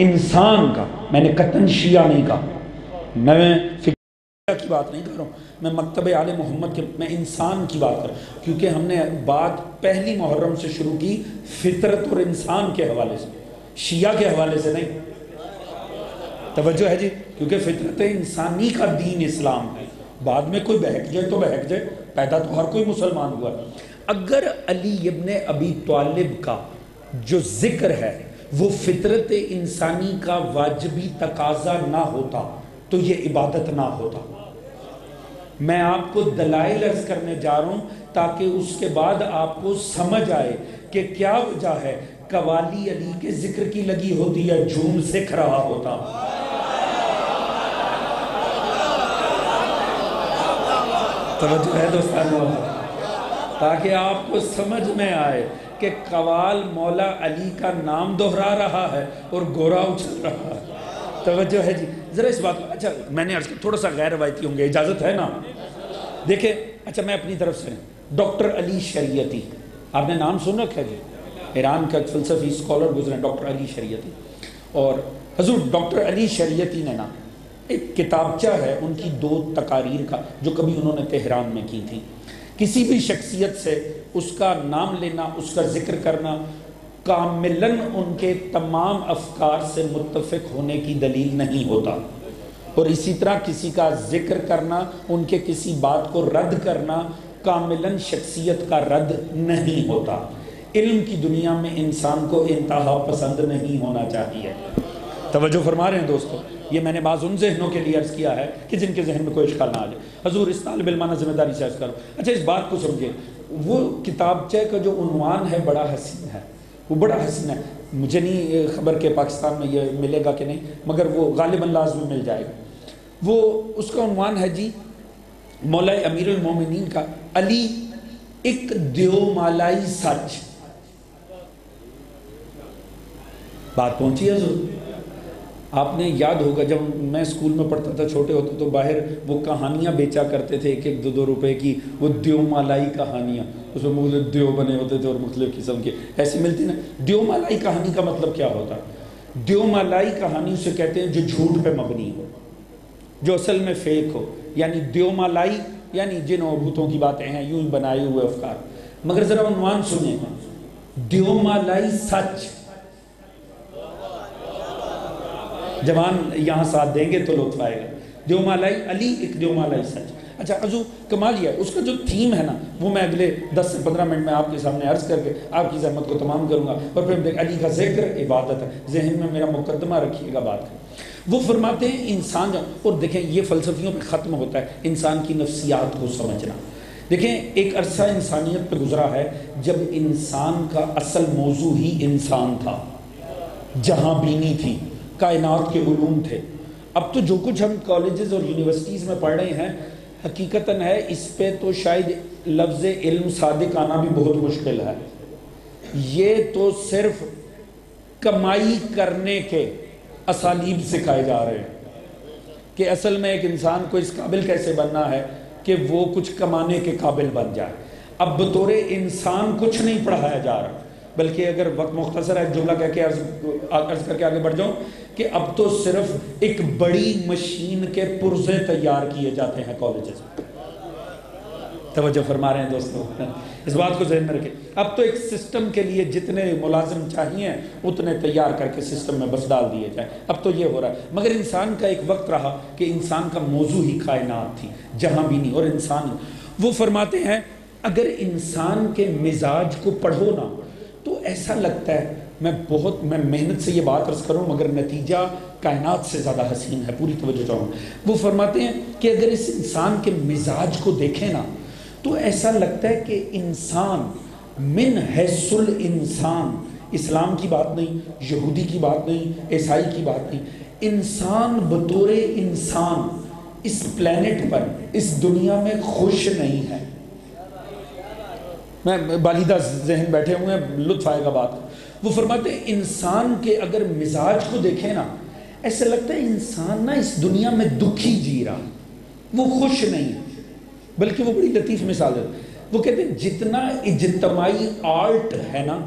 انسان کا، میں نے قطعاً شیعہ نہیں کہا، میں فقہ کی بات نہیں کر رہا ہوں، میں مکتب آل محمد کے، میں انسان کی بات کر رہا ہوں، کیونکہ ہم نے بات پہلی محرم سے شروع کی فطرت اور انسان کے حوالے سے، شیعہ کے حوالے سے نہیں۔ توجہ ہے جی، کیونکہ فطرت انسانی کا دین اسلام ہے، بعد میں کوئی بہک جائے تو بہک جائے، پیدا تو ہر کوئی مسلمان ہوا۔ اگر علی ابن ابی طالب کا جو ذکر ہے وہ فطرت انسانی کا واجبی تقاضا نہ ہوتا تو یہ عبادت نہ ہوتا۔ میں آپ کو دلائل عرض کرنے جا رہا ہوں تاکہ اس کے بعد آپ کو سمجھ آئے کہ کیا وجہ ہے قوالی علی کے ذکر کی لگی ہوتی ہے، جھوم سکھ رہا ہوتا۔ توجہ ہے دوستانو، تاکہ آپ کو سمجھ میں آئے کہ قوال مولا علی کا نام دہرا رہا ہے اور گورا اچھل رہا ہے۔ توجہ ہے جی، ذرا اس بات کو، اچھا میں نے عرض کیا تھوڑا سا غیر روایتی ہوں گے، اجازت ہے نا؟ دیکھیں اچھا میں اپنی طرف سے، ڈاکٹر علی شریعتی، آپ نے نام سن رکھا ہے جی، ایران کا ایک فلسفی اسکالر گزرے ڈاکٹر علی شریعتی، اور حضور ڈاکٹر علی شریعتی نے نا ایک کتابچہ ہے ان کی 2 تقاریر کا جو کبھی انہوں نے تہران میں کی تھی۔ کسی بھی شخصیت سے اس کا نام لینا، اس کا ذکر کرنا کاملاً ان کے تمام افکار سے متفق ہونے کی دلیل نہیں ہوتا، اور اسی طرح کسی کا ذکر کرنا، ان کے کسی بات کو رد کرنا کاملاً شخصیت کا رد نہیں ہوتا۔ علم کی دنیا میں انسان کو انتہا پسند نہیں ہونا چاہیے۔ توجہ فرما رہے ہیں دوستو، یہ میں نے بعض ان ذہنوں کے لیے عرض کیا ہے کہ جن کے ذہن میں کوئی اشکال نہ آ جائے۔ حضور اس طالب علمانہ ذمہ داری سے عرض کرو، اچھا اس بات کو سمجھے، وہ کتابچہ کا جو عنوان ہے بڑا حسین ہے، وہ بڑا حسین ہے، مجھے نہیں خبر کہ پاکستان میں یہ ملے گا کہ نہیں، مگر وہ غالباً لازمی مل جائے گا۔ وہ اس کا عنوان ہے جی مولا امیر المومنین کا علی ایک دیومالائی سچ۔ بات پہنچی ہے حضور؟ آپ نے یاد ہوگا جب میں اسکول میں پڑھتا تھا، چھوٹے ہوتے تو باہر وہ کہانیاں بیچا کرتے تھے، 1-1 2-2 روپے کی، وہ دیومالائی کہانیاں، اس میں مختلف دیو بنے ہوتے تھے اور مختلف قسم کے ایسی ملتی نا۔ دیومالائی کہانی کا مطلب کیا ہوتا ہے؟ دیومالائی کہانی اسے کہتے ہیں جو جھوٹ پہ مبنی ہو، جو اصل میں فیک ہو، یعنی دیومالائی یعنی جن اور بھوتوں کی باتیں ہیں، یوں ہی بنائے ہوئے افکار۔ مگر ذرا عنوان سنیں، دیومالائی سچ۔ جوان یہاں ساتھ دیں گے تو لطف آئے گا۔ دیومالائی علی ایک دیومالائی سچ۔ اچھا حضور کمال یہ ہے، اس کا جو تھیم ہے نا وہ میں اگلے 10 سے 15 منٹ میں آپ کے سامنے عرض کر کے آپ کی زحمت کو تمام کروں گا، اور پھر دیکھ علی کا ذکر عبادت ہے، ذہن میں میرا مقدمہ رکھیے گا بات کا۔ وہ فرماتے ہیں انسان، اور دیکھیں یہ فلسفیوں پہ ختم ہوتا ہے انسان کی نفسیات کو سمجھنا۔ دیکھیں ایک عرصہ انسانیت پہ گزرا ہے جب انسان کا اصل موضوع ہی انسان تھا، جہاں بینی تھی، کائنات کے علوم تھے۔ اب تو جو کچھ ہم کالجز اور یونیورسٹیز میں پڑھ رہے ہیں حقیقتاً ہے، اس پہ تو شاید لفظ علم صادق آنا بھی بہت مشکل ہے۔ یہ تو صرف کمائی کرنے کے اسالیب سکھائے جا رہے ہیں کہ اصل میں ایک انسان کو اس قابل کیسے بننا ہے کہ وہ کچھ کمانے کے قابل بن جائے۔ اب بطور انسان کچھ نہیں پڑھایا جا رہا، بلکہ اگر وقت مختصر ہے ایک جملہ کہہ کے عرض کر کے آگے بڑھ جاؤں کہ اب تو صرف ایک بڑی مشین کے پرزے تیار کیے جاتے ہیں کالجز میں. توجہ فرما رہے ہیں دوستو، اس بات کو ذہن میں رکھیں. اب تو ایک سسٹم کے لیے جتنے ملازم چاہیے اتنے تیار کر کے سسٹم میں بس ڈال دیے جائیں. اب تو یہ ہو رہا ہے. مگر انسان کا ایک وقت رہا کہ انسان کا موضوع ہی کائنات تھی، جہاں بھی نہیں، اور انسان. وہ فرماتے ہیں اگر انسان کے مزاج کو پڑھو نا تو ایسا لگتا ہے، میں محنت سے یہ بات عرض کروں مگر نتیجہ کائنات سے زیادہ حسین ہے، پوری توجہ چاہوں. وہ فرماتے ہیں کہ اگر اس انسان کے مزاج کو دیکھیں نا تو ایسا لگتا ہے کہ انسان من حیث الانسان، اسلام کی بات نہیں، یہودی کی بات نہیں، عیسائی کی بات نہیں، انسان بطور انسان اس پلینٹ پر، اس دنیا میں خوش نہیں ہے. میں بالیدہ ذہن بیٹھے ہوئے ہیں، لطف آئے گا بات. وہ فرماتے ہیں انسان کے اگر مزاج کو دیکھیں نا ایسا لگتا ہے انسان نا اس دنیا میں دکھی جی رہا، وہ خوش نہیں. بلکہ وہ بڑی لطیف مثال ہے. وہ کہتے ہیں جتنا اجتماعی آرٹ ہے نا،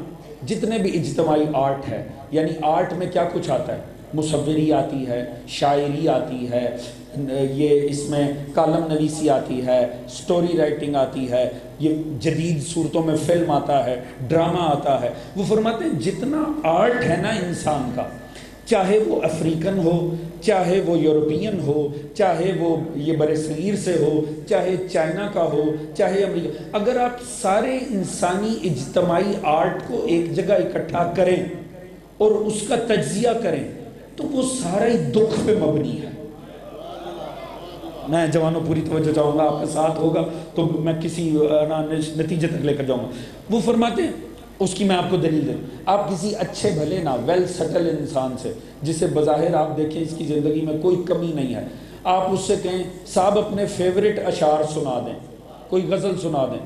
جتنے بھی اجتماعی آرٹ ہے، یعنی آرٹ میں کیا کچھ آتا ہے، مصوری آتی ہے، شاعری آتی ہے، یہ اس میں کالم نویسی آتی ہے، سٹوری رائٹنگ آتی ہے، یہ جدید صورتوں میں فلم آتا ہے، ڈرامہ آتا ہے. وہ فرماتے ہیں جتنا آرٹ ہے نا انسان کا، چاہے وہ افریقن ہو، چاہے وہ یورپین ہو، چاہے وہ یہ برصغیر سے ہو، چاہے چائنا کا ہو، چاہے امریکہ، اگر آپ سارے انسانی اجتماعی آرٹ کو ایک جگہ اکٹھا کریں اور اس کا تجزیہ کریں تو وہ سارا ہی دکھ پہ مبنی ہے. میں جوانوں پوری توجہ چاہوں گا، آپ کے ساتھ ہوگا تو میں کسی نتیجے تک لے کر جاؤں گا. وہ فرماتے ہیں اس کی میں آپ کو دلیل دیں، آپ کسی اچھے بھلے نا ویل سیٹل انسان سے جسے بظاہر آپ دیکھیں اس کی زندگی میں کوئی کمی نہیں ہے، آپ اس سے کہیں صاحب اپنے فیوریٹ اشعار سنا دیں، کوئی غزل سنا دیں،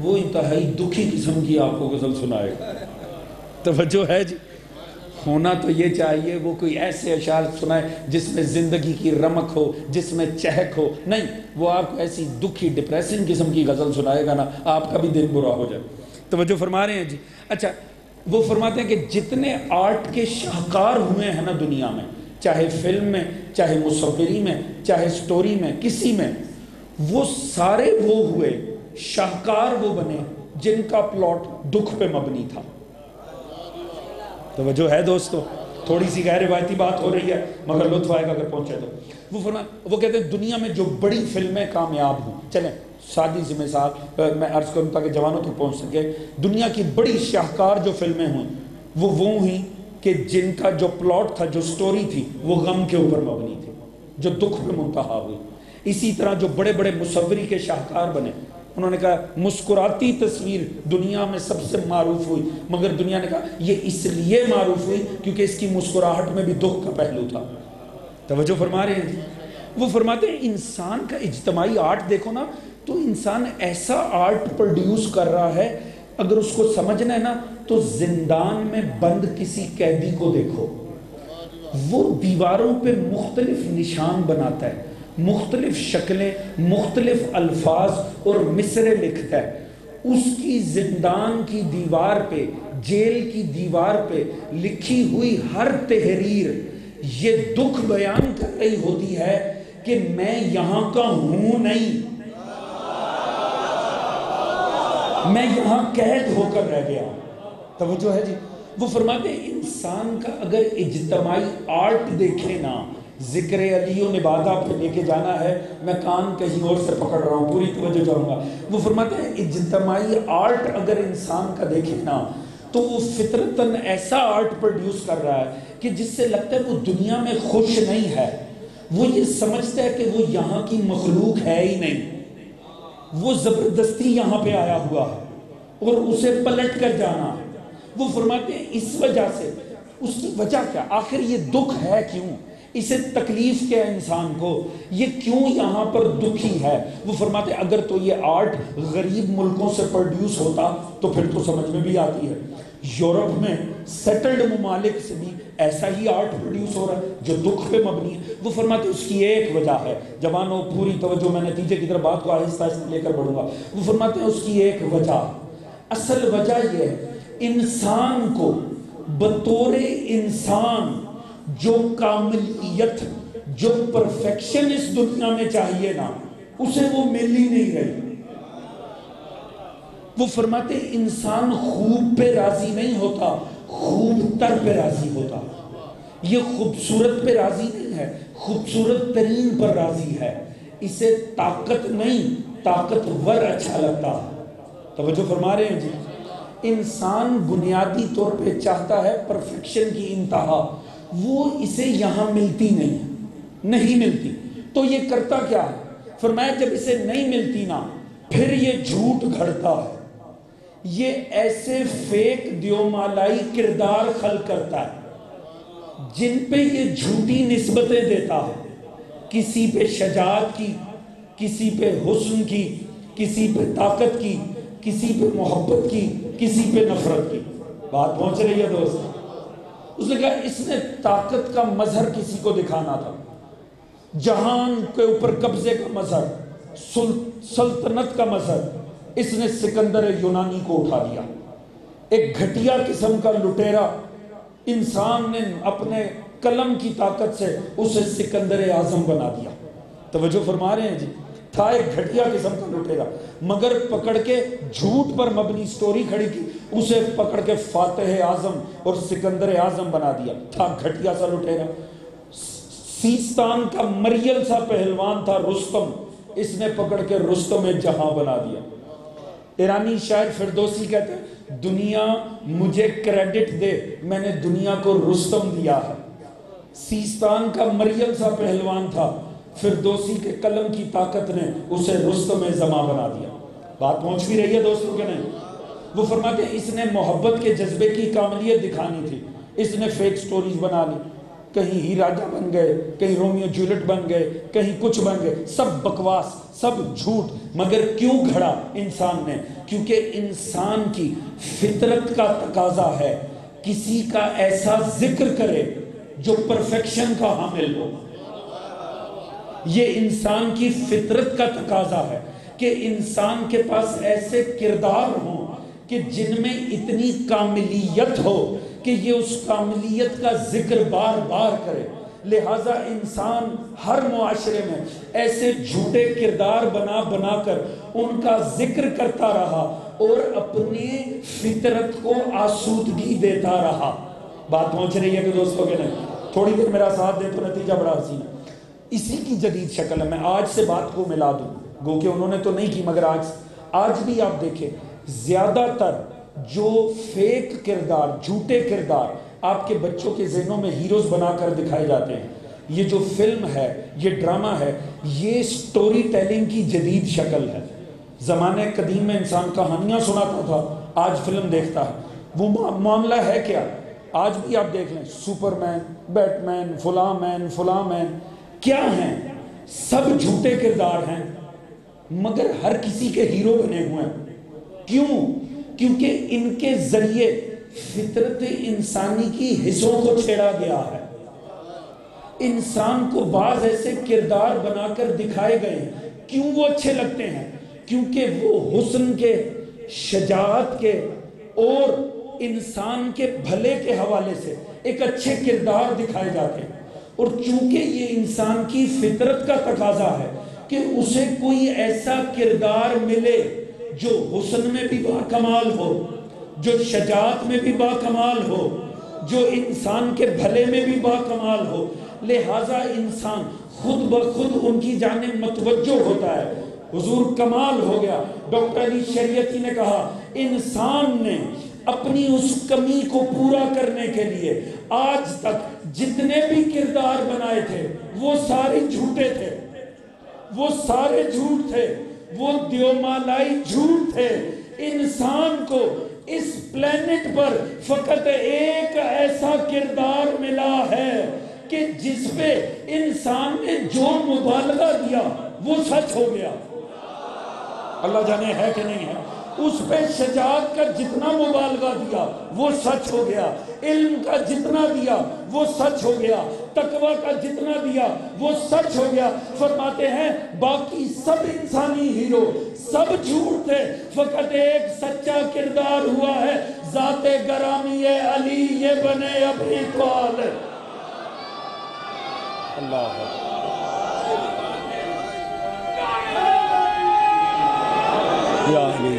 وہ انتہائی دکھی قسم کی آپ کو غزل سنائے گا. توجہ ہے جی؟ ہونا تو یہ چاہیے وہ کوئی ایسے اشعار سنائے جس میں زندگی کی رمق ہو، جس میں چہک ہو. نہیں، وہ آپ کو ایسی دکھی ڈپریسنگ قسم کی غزل سنائے گا نا آپ کا بھی دل برا ہو جائے. توجہ فرما رہے ہیں جی؟ اچھا، وہ فرماتے ہیں کہ جتنے آرٹ کے شاہکار ہوئے ہیں نا دنیا میں، چاہے فلم میں، چاہے مصوری میں، چاہے سٹوری میں، کسی میں، وہ سارے وہ ہوئے شاہکار، وہ بنے جن کا پلاٹ دکھ پہ مبنی تھا. توجہ ہے دوستو؟ تھوڑی سی غیر روایتی بات ہو رہی ہے مگر لطف آئے گا اگر پہنچے تو. وہ کہتے ہیں دنیا میں جو بڑی فلمیں کامیاب ہوں، چلیں سادی سی مثال میں عرض کروں تاکہ جوانوں تک پہنچ سکے، دنیا کی بڑی شاہکار جو فلمیں ہوں وہ ہوئیں کہ جن کا جو پلاٹ تھا، جو سٹوری تھی، وہ غم کے اوپر مبنی تھی، جو دکھ پہ منتہا ہوئی. اسی طرح جو بڑے بڑے مصوری کے شاہکار بنے، انہوں نے کہا مسکراتی تصویر دنیا میں سب سے معروف ہوئی، مگر دنیا نے کہا یہ اس لیے معروف ہوئی کیونکہ اس کی مسکراہٹ میں بھی دکھ کا پہلو تھا. توجہ فرما رہے ہیں؟ وہ فرماتے ہیں انسان کا اجتماعی آرٹ دیکھو نا تو انسان ایسا آرٹ پروڈیوس کر رہا ہے، اگر اس کو سمجھنا ہے نا تو زندان میں بند کسی قیدی کو دیکھو، وہ دیواروں پہ مختلف نشان بناتا ہے، مختلف شکلیں، مختلف الفاظ اور مصرے لکھتا ہے. اس کی زندان کی دیوار پہ، جیل کی دیوار پہ لکھی ہوئی ہر تحریر یہ دکھ بیان کر رہی ہوتی ہے کہ میں یہاں کا ہوں نہیں، میں یہاں قید ہو کر رہ گیا. توجہ ہے جی؟ وہ فرماتے ہیں انسان کا اگر اجتماعی آرٹ دیکھے نا، ذکر علی و نبادہ پہ لے کے جانا ہے، میں کان کہیں اور سے پکڑ رہا ہوں، پوری توجہ چاہوں گا. وہ فرماتے ہیں اجتماعی آرٹ اگر انسان کا دیکھے نا تو وہ فطرتاً ایسا آرٹ پروڈیوس کر رہا ہے کہ جس سے لگتا ہے وہ دنیا میں خوش نہیں ہے، وہ یہ سمجھتا ہے کہ وہ یہاں کی مخلوق ہے ہی نہیں، وہ زبردستی یہاں پہ آیا ہوا ہے اور اسے پلٹ کر جانا. وہ فرماتے ہیں اس وجہ سے، اس کی وجہ کیا، آخر یہ دکھ ہے کیوں؟ اسے تکلیف کیا ہے انسان کو، یہ کیوں یہاں پر دکھی ہے؟ وہ فرماتے ہیں اگر تو یہ آرٹ غریب ملکوں سے پروڈیوس ہوتا تو پھر تو سمجھ میں بھی آتی ہے، یورپ میں سیٹلڈ ممالک سے بھی ایسا ہی آرٹ پروڈیوس ہو رہا ہے جو دکھ پہ مبنی ہے۔ وہ فرماتے ہیں اس کی ایک وجہ ہے، جوانوں پوری توجہ، میں نتیجے کی طرف بات کو آہستہ آہستہ لے کر بڑھوں گا۔ وہ فرماتے ہیں اس کی ایک وجہ، اصل وجہ یہ ہے انسان کو بطور انسان جو کاملیت، جو پرفیکشن اس دنیا میں چاہیے نا، اسے وہ مل ہی نہیں رہی۔ وہ فرماتے ہیں انسان خوب پہ راضی نہیں ہوتا، خوب تر پہ راضی ہوتا۔ یہ خوبصورت پہ راضی نہیں ہے، خوبصورت ترین پر راضی ہے۔ اسے طاقت نہیں، طاقتور اچھا لگتا۔ توجہ فرما رہے ہیں جی؟ انسان بنیادی طور پہ چاہتا ہے پرفیکشن کی انتہا، وہ اسے یہاں ملتی نہیں ملتی، تو یہ کرتا کیا ہے؟ فرمایا جب اسے نہیں ملتی نا، پھر یہ جھوٹ گھڑتا ہے، یہ ایسے فیک دیومالائی کردار خلق کرتا ہے جن پہ یہ جھوٹی نسبتیں دیتا ہے، کسی پہ شجاعت کی، کسی پہ حسن کی، کسی پہ طاقت کی، کسی پہ محبت کی، کسی پہ نفرت کی۔ بات پہنچ رہی ہے دوست؟ اس نے کہا اس نے طاقت کا مظہر کسی کو دکھانا تھا، جہان کے اوپر قبضے کا مظہر، سلطنت کا مظہر، اس نے سکندر یونانی کو اٹھا دیا۔ ایک گھٹیا قسم کا لٹیرا انسان نے اپنے قلم کی طاقت سے اسے سکندر اعظم بنا دیا۔ توجہ فرما رہے ہیں جی؟ تھا ایک گھٹیا قسم کا لٹیرا، مگر پکڑ کے جھوٹ پر مبنی سٹوری کھڑی کی، اسے پکڑ کے فاتح اعظم اور سکندر اعظم بنا دیا۔ تھا گھٹیا سا لٹیرا، سیستان کا مریل سا پہلوان تھا رستم، اس نے پکڑ کے رستم جہاں بنا دیا۔ ایرانی شاعر فردوسی کہتے ہیں دنیا مجھے کریڈٹ دے، میں نے دنیا کو رستم دیا ہے۔ سیستان کا مریل سا پہلوان تھا، فردوسی کے قلم کی طاقت نے اسے رستم زماں بنا دیا۔ بات پہنچ بھی رہی ہے دوستوں کے نہیں؟ وہ فرماتے ہیں اس نے محبت کے جذبے کی کاملیت دکھانی تھی، اس نے فیک سٹوریز بنا لی، کہیں ہی راجہ بن گئے، کہیں رومیو جولیٹ بن گئے، کہیں کچھ بن گئے، سب بکواس، سب جھوٹ۔ مگر کیوں گھڑا انسان نے؟ کیونکہ انسان کی فطرت کا تقاضا ہے کسی کا ایسا ذکر کرے جو پرفیکشن کا حامل ہو۔ یہ انسان کی فطرت کا تقاضا ہے کہ انسان کے پاس ایسے کردار ہوں کہ جن میں اتنی کاملیت ہو کہ یہ اس کاملیت کا ذکر بار بار کرے۔ لہٰذا انسان ہر معاشرے میں ایسے جھوٹے کردار بنا بنا کر ان کا ذکر کرتا رہا اور اپنی فطرت کو آسودگی دیتا رہا۔ بات پہنچ رہی ہے کہ دوستوں کے نہیں؟ تھوڑی دیر میرا ساتھ دے تو نتیجہ بڑا حسین ہے۔ اسی کی جدید شکل ہے، میں آج سے بات کو ملا دوں، گو کہ انہوں نے تو نہیں کی مگر آج بھی آپ دیکھیں زیادہ تر جو فیک کردار، جھوٹے کردار آپ کے بچوں کے ذہنوں میں ہیروز بنا کر دکھائے جاتے ہیں، یہ جو فلم ہے، یہ ڈرامہ ہے، یہ سٹوری ٹیلنگ کی جدید شکل ہے۔ زمانے قدیم میں انسان کہانیاں سناتا تھا، آج فلم دیکھتا ہے۔ وہ معاملہ ہے کیا؟ آج بھی آپ دیکھ لیں، سپر مین، بیٹ مین، فلاں مین کیا ہیں؟ سب جھوٹے کردار ہیں، مگر ہر کسی کے ہیرو بنے ہوئے ہیں۔ کیوں؟ کیونکہ ان کے ذریعے فطرت انسانی کی حصوں کو چھیڑا گیا ہے۔ انسان کو بعض ایسے کردار بنا کر دکھائے گئے ہیں۔ کیوں وہ اچھے لگتے ہیں؟ کیونکہ وہ حسن کے، شجاعت کے اور انسان کے بھلے کے حوالے سے ایک اچھے کردار دکھائے جاتے ہیں، اور چونکہ یہ انسان کی فطرت کا تقاضا ہے کہ اسے کوئی ایسا کردار ملے جو حسن میں بھی باکمال ہو، جو شجاعت میں بھی باکمال ہو، جو انسان کے بھلے میں بھی باکمال ہو، لہٰذا انسان خود بخود ان کی جانب متوجہ ہوتا ہے۔ حضور کمال ہو گیا، ڈاکٹر علی شریعتی نے کہا انسان نے اپنی اس کمی کو پورا کرنے کے لیے آج تک جتنے بھی کردار بنائے تھے وہ سارے جھوٹے تھے، وہ سارے جھوٹ تھے، وہ دیومالائی جھوٹ تھے۔ انسان کو اس پلینٹ پر فقط ایک ایسا کردار ملا ہے کہ جس پہ انسان نے جو مبالغہ دیا وہ سچ ہو گیا. اللہ جانے ہے کہ نہیں ہے. اس پہ شجاعت کا جتنا مبالغہ دیا وہ سچ ہو گیا. علم کا جتنا دیا وہ سچ ہو گیا. تقوی کا جتنا دیا وہ سچ ہو گیا. فرماتے ہیں باقی سب انسانی ہیرو سب جھوٹ تھے، فقط ایک سچا کردار ہوا ہے، ذات گرامی علی یہ بنے ابھی طالب. اللہ یا علی.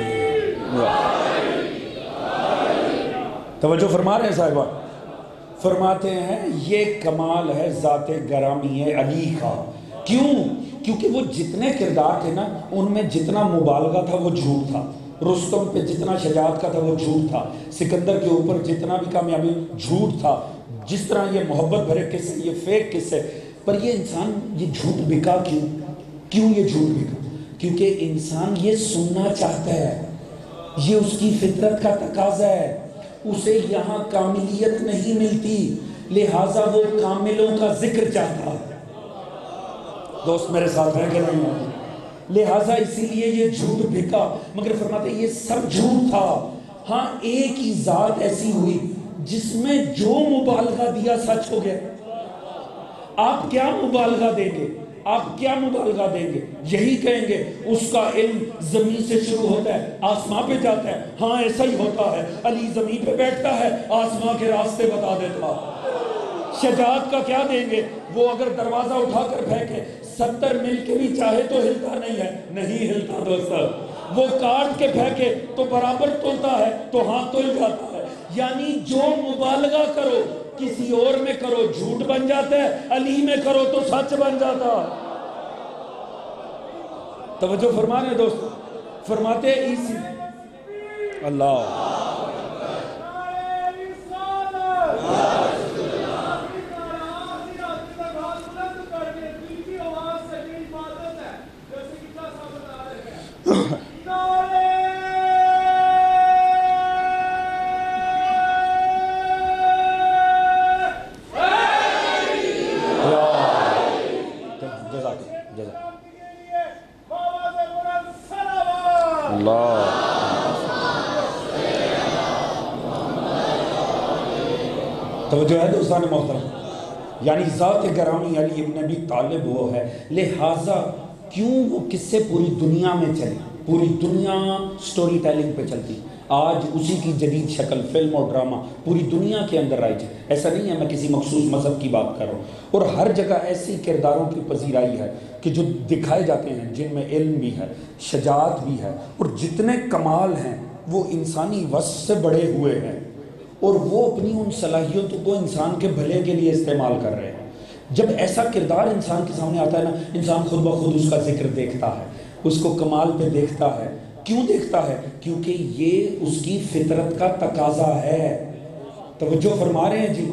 توجہ فرما رہے ہیں صاحبہ. فرماتے ہیں یہ کمال ہے ذات گرامی علی کا. کیوں؟ کیونکہ وہ جتنے کردار تھے نا ان میں جتنا مبالغہ تھا وہ جھوٹ تھا. رستم پہ جتنا شجاعت کا تھا وہ جھوٹ تھا. سکندر کے اوپر جتنا بھی کامیابی جھوٹ تھا. جس طرح یہ محبت بھرے قصے، یہ فیک قصے، پر یہ انسان یہ جھوٹ بکا کیوں؟ کیوں یہ جھوٹ بکا؟ کیونکہ انسان یہ سننا چاہتا ہے، یہ اس کی فطرت کا تقاضا ہے. اسے یہاں کاملیت نہیں ملتی، لہٰذا وہ کاملوں کا ذکر چاہتا. دوست میرے ساتھ ہیں کہ نہیں ہیں؟ لہٰذا اسی لیے یہ جھوٹ بھکا. مگر فرماتے ہیں یہ سب جھوٹ تھا. ہاں ایک ہی ذات ایسی ہوئی جس میں جو مبالغہ دیا سچ ہو گیا. آپ کیا مبالغہ دیں گے؟ آپ کیا مبالغہ دیں گے؟ یہی کہیں گے اس کا علم زمین سے شروع ہوتا ہے آسمان پہ جاتا ہے. ہاں ایسا ہی ہوتا ہے. علی زمین پہ بیٹھتا ہے آسمان کے راستے بتا دیتا. شجاعت کا کیا دیں گے؟ وہ اگر دروازہ اٹھا کر پھینکے 70 میل کے بھی چاہے تو ہلتا نہیں ہے. نہیں ہلتا دوستو. وہ کاٹ کے پھینکے تو برابر تلتا ہے، تو ہاں تل جاتا ہے. یعنی جو مبالغہ کرو کسی اور میں کرو جھوٹ بن جاتا ہے، علی میں کرو تو سچ بن جاتا. توجہ فرما رہے دوست. فرماتے ہیں اسی اللہ توجہ ہے دوستان محترم. یعنی ذات گرامی علی ابن ابی طالب وہ ہے. لہٰذا کیوں وہ قصے پوری دنیا میں چلے؟ پوری دنیا سٹوری ٹیلنگ پہ چلتی. آج اسی کی جدید شکل فلم اور ڈرامہ پوری دنیا کے اندر رائج ہے. ایسا نہیں ہے میں کسی مخصوص مذہب کی بات کر رہا ہوں. اور ہر جگہ ایسی کرداروں کی پذیرائی ہے کہ جو دکھائے جاتے ہیں جن میں علم بھی ہے، شجاعت بھی ہے، اور جتنے کمال ہیں وہ انسانی وصف سے بڑے ہوئے ہیں، اور وہ اپنی ان صلاحیتوں کو انسان کے بھلے کے لیے استعمال کر رہے ہیں. جب ایسا کردار انسان کے سامنے آتا ہے نا، انسان خود بخود اس کا ذکر دیکھتا ہے، اس کو کمال پہ دیکھتا ہے. کیوں دیکھتا ہے؟ کیونکہ یہ اس کی فطرت کا تقاضا ہے. توجہ فرما رہے ہیں جی؟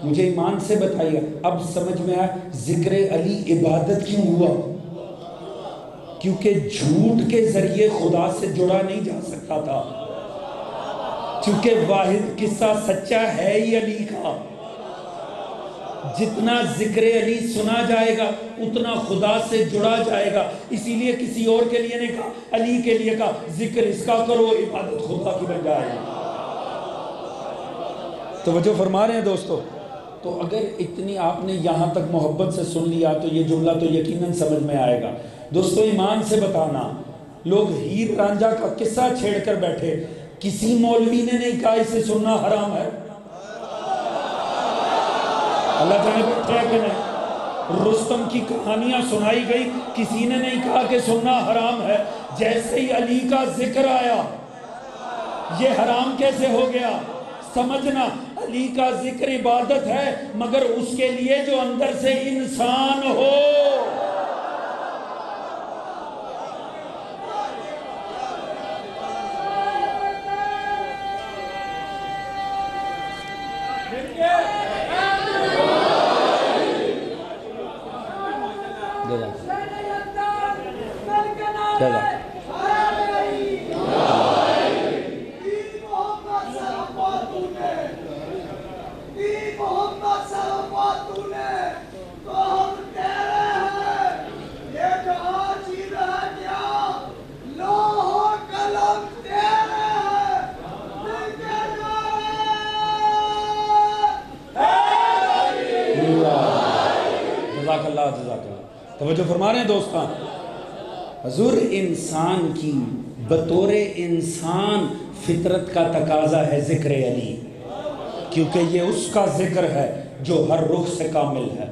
مجھے ایمان سے بتائیے اب سمجھ میں آیا ذکر علی عبادت کیوں ہوا؟ کیونکہ جھوٹ کے ذریعے خدا سے جڑا نہیں جا سکتا تھا. چونکہ واحد قصہ سچا ہے ہی علی کا. جتنا ذکر علی سنا جائے گا اتنا خدا سے جڑا جائے گا. اسی لیے کسی اور کے لیے نہیں کہا، علی کے لیے کہا ذکر اس کا کرو، عبادت خدا کی بن جائے گی. توجہ فرما رہے ہیں دوستو؟ تو اگر اتنی آپ نے یہاں تک محبت سے سن لیا تو یہ جملہ تو یقیناً سمجھ میں آئے گا. دوستو ایمان سے بتانا، لوگ ہیر رانجھا کا قصہ چھیڑ کر بیٹھے، کسی مولوی نے نہیں کہا اسے سننا حرام ہے. اللہ جانے بیٹھے ہے کہ نہیں؟ رستم کی کہانیاں سنائی گئی، کسی نے نہیں کہا کہ سننا حرام ہے. جیسے ہی علی کا ذکر آیا یہ حرام کیسے ہو گیا؟ سمجھنا علی کا ذکر عبادت ہے، مگر اس کے لیے جو اندر سے انسان ہو. توجہ فرما رہے ہیں دوستان؟ حضور انسان کی بطور انسان فطرت کا تقاضا ہے ذکر علی، کیونکہ یہ اس کا ذکر ہے جو ہر رخ سے کامل ہے،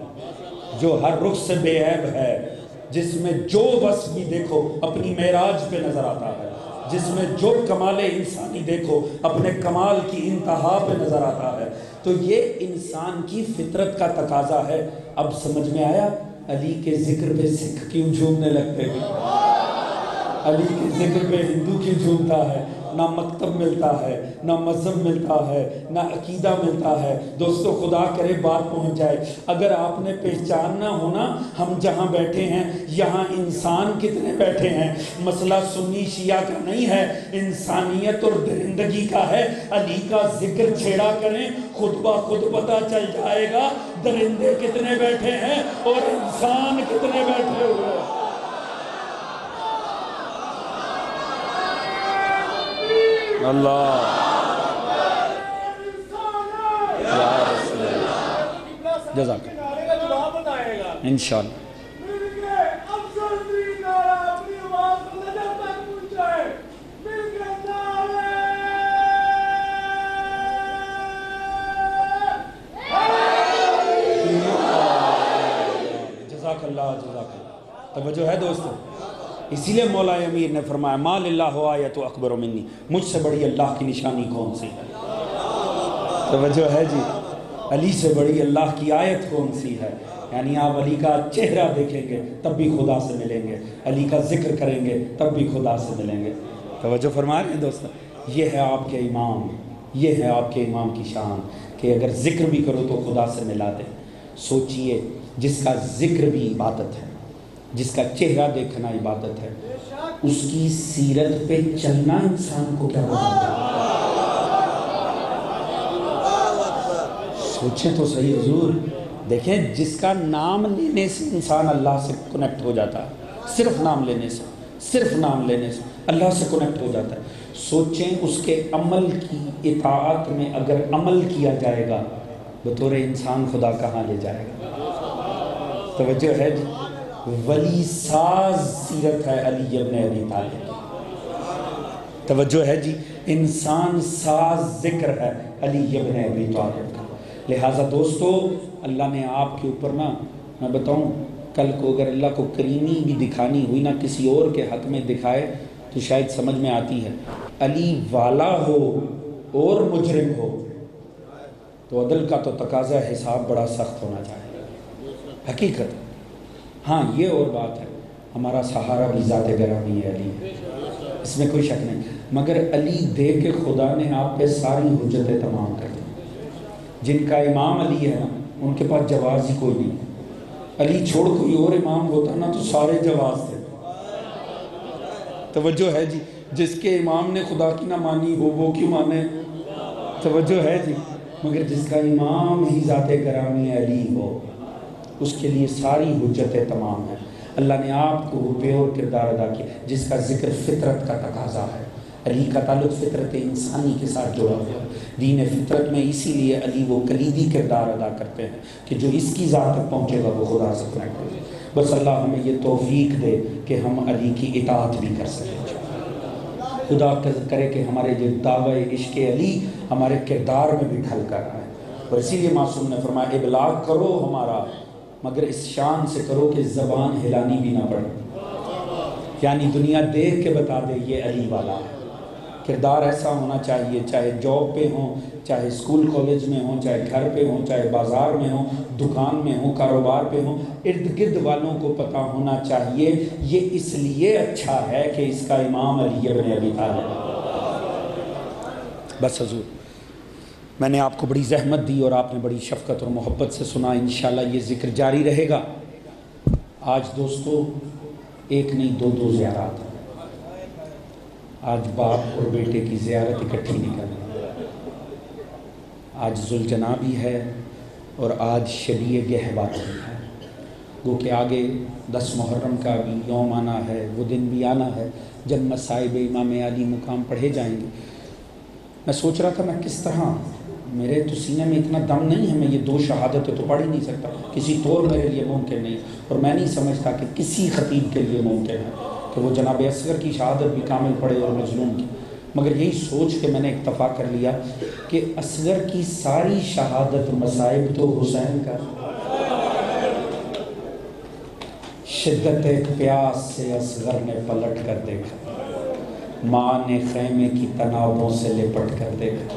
جو ہر رخ سے بے عیب ہے، جس میں جو بس بھی دیکھو اپنی معراج پہ نظر آتا ہے، جس میں جو کمال انسانی دیکھو اپنے کمال کی انتہا پہ نظر آتا ہے۔ تو یہ انسان کی فطرت کا تقاضا ہے۔ اب سمجھ میں آیا علی کے ذکر پہ سکھ کیوں جھومنے لگتے ہیں؟ علی کے ذکر پہ ہندو کیوں جھومتا ہے؟ نہ مکتب ملتا ہے، نہ مذہب ملتا ہے، نہ عقیدہ ملتا ہے۔ دوستو خدا کرے بات پہنچ جائے۔ اگر آپ نے پہچاننا ہونا ہم جہاں بیٹھے ہیں یہاں انسان کتنے بیٹھے ہیں، مسئلہ سنی شیعہ کا نہیں ہے، انسانیت اور درندگی کا ہے۔ علی کا ذکر چھیڑا کریں خود بخود پتہ چل جائے گا درندے کتنے بیٹھے ہیں اور انسان کتنے بیٹھے ہوئے ہیں۔ اللہ جزاک انشاءاللہ۔ جزاک اللہ جزاک اللہ۔ توجہ ہے دوستو؟ اسی لیے مولا امیر نے فرمایا ما للہ آیت اکبر منی، مجھ سے بڑی اللہ کی نشانی کون سی ہے؟ توجہ ہے جی؟ علی سے بڑی اللہ کی آیت کون سی ہے؟ یعنی آپ علی کا چہرہ دیکھیں گے تب بھی خدا سے ملیں گے، علی کا ذکر کریں گے تب بھی خدا سے ملیں گے۔ توجہ فرما رہے ہیں دوستو؟ یہ ہے آپ کے امام، یہ ہے آپ کے امام کی شان کہ اگر ذکر بھی کرو تو خدا سے ملا دے۔ سوچئے جس کا ذکر بھی عبادت ہے، جس کا چہرہ دیکھنا عبادت ہے، اس کی سیرت پہ چلنا انسان کو کیا بتاتا ہے؟ سوچیں تو صحیح حضور۔ دیکھیں جس کا نام لینے سے انسان اللہ سے کنیکٹ ہو جاتا ہے، صرف نام لینے سے، صرف نام لینے سے اللہ سے کنیکٹ ہو جاتا ہے۔ سوچیں اس کے عمل کی اطاعت میں اگر عمل کیا جائے گا بطور انسان خدا کہاں لے جائے گا؟ توجہ ہے جی؟ ولی ساز سیرت ہے علی ابن ابی طالب۔ توجہ ہے جی؟ انسان ساز ذکر ہے علی ابن ابی طالب کا۔ لہٰذا دوستو اللہ نے آپ کے اوپر نا، میں بتاؤں کل کو اگر اللہ کو کریمی بھی دکھانی ہوئی نا کسی اور کے حق میں دکھائے تو شاید سمجھ میں آتی ہے۔ علی والا ہو اور مجرم ہو تو عدل کا تو تقاضا حساب بڑا سخت ہونا چاہیے، حقیقت۔ ہاں یہ اور بات ہے ہمارا سہارا بھی ذات گرامی ہے علی، اس میں کوئی شک نہیں، مگر علی دے کے خدا نے آپ پہ ساری حجتیں تمام کر دی۔ جن کا امام علی ہے نا ان کے پاس جواز ہی کوئی نہیں۔ علی چھوڑ کوئی اور امام ہوتا نا تو سارے جواز تھے۔ توجہ ہے جی؟ جس کے امام نے خدا کی نہ مانی ہو وہ کیوں مانے؟ توجہ ہے جی؟ مگر جس کا امام ہی ذات گرامی علی ہو اس کے لیے ساری حجتیں تمام ہیں۔ اللہ نے آپ کو وہ پیور کردار ادا کیا جس کا ذکر فطرت کا تقاضا ہے۔ علی کا تعلق فطرت انسانی کے ساتھ جڑا ہوا ہے، دین فطرت میں، اسی لیے علی وہ کلیدی کردار ادا کرتے ہیں کہ جو اس کی ذات تک پہنچے گا وہ خدا سے کنیکٹ ہوگا۔ بس اللہ ہمیں یہ توفیق دے کہ ہم علی کی اطاعت بھی کر سکیں۔ خدا کرے کہ ہمارے جو دعوی عشق علی ہمارے کردار میں بھی ڈھل کر آئے، اور اسی لیے معصوم نے فرمایا ابلاغ کرو ہمارا مگر اس شان سے کرو کہ زبان ہلانی بھی نہ پڑے، یعنی دنیا دیکھ کے بتا دے یہ علی والا ہے۔ کردار ایسا ہونا چاہیے، چاہے جاب پہ ہوں، چاہے اسکول کالج میں ہوں، چاہے گھر پہ ہوں، چاہے بازار میں ہوں، دکان میں ہوں، کاروبار پہ ہوں، ارد گرد والوں کو پتہ ہونا چاہیے یہ اس لیے اچھا ہے کہ اس کا امام علی ابن ابی طالب ہے۔ بس حضور میں نے آپ کو بڑی زحمت دی اور آپ نے بڑی شفقت اور محبت سے سنا، انشاءاللہ یہ ذکر جاری رہے گا۔ آج دوستو ایک نہیں دو زیارات ہیں، آج باپ اور بیٹے کی زیارت اکٹھی نکل رہی ہے، آج ذوالجناح بھی ہے اور آج شبیہ گہوارہ بھی ہے۔ گو کہ آگے 10 محرم کا بھی یوم آنا ہے، وہ دن بھی آنا ہے جب مصائب امام علی مقام پڑھے جائیں گے۔ میں سوچ رہا تھا میں کس طرح میرے تو سینے میں اتنا دم نہیں ہے، میں یہ 2 شہادتیں تو پڑھ ہی نہیں سکتا، کسی طور میرے لیے ممکن نہیں، اور میں نہیں سمجھتا کہ کسی خطیب کے لیے ممکن ہے کہ وہ جناب اصغر کی شہادت بھی کامل پڑھے اور مظلوم کی۔ مگر یہی سوچ کے میں نے اکتفا کر لیا کہ اصغر کی ساری شہادت مصائب تو حسین کا۔ شدت پیاس سے اصغر نے پلٹ کر دیکھا، ماں نے خیمے کی تنابوں سے لپٹ کر دیکھا،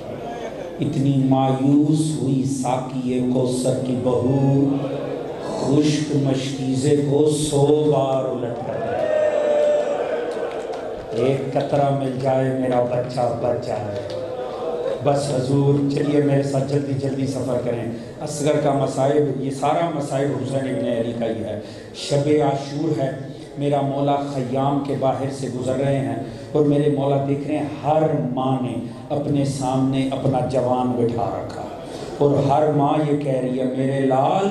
اتنی مایوس ہوئی ساقی کوثر کی بہو، خشک مشکیزے کو 100 بار الٹ کر دیکھا۔ ایک قطرہ مل جائے میرا بچہ بچ جائے، بس حضور چلیے میرے ساتھ جلدی جلدی سفر کریں۔ اصغر کا مصائب، یہ سارا مصائب حسین ابن علی کا ہی ہے۔ شب عاشور ہے، میرا مولا خیام کے باہر سے گزر رہے ہیں اور میرے مولا دیکھ رہے ہیں ہر ماں نے اپنے سامنے اپنا جوان بٹھا رکھا، اور ہر ماں یہ کہہ رہی ہے میرے لال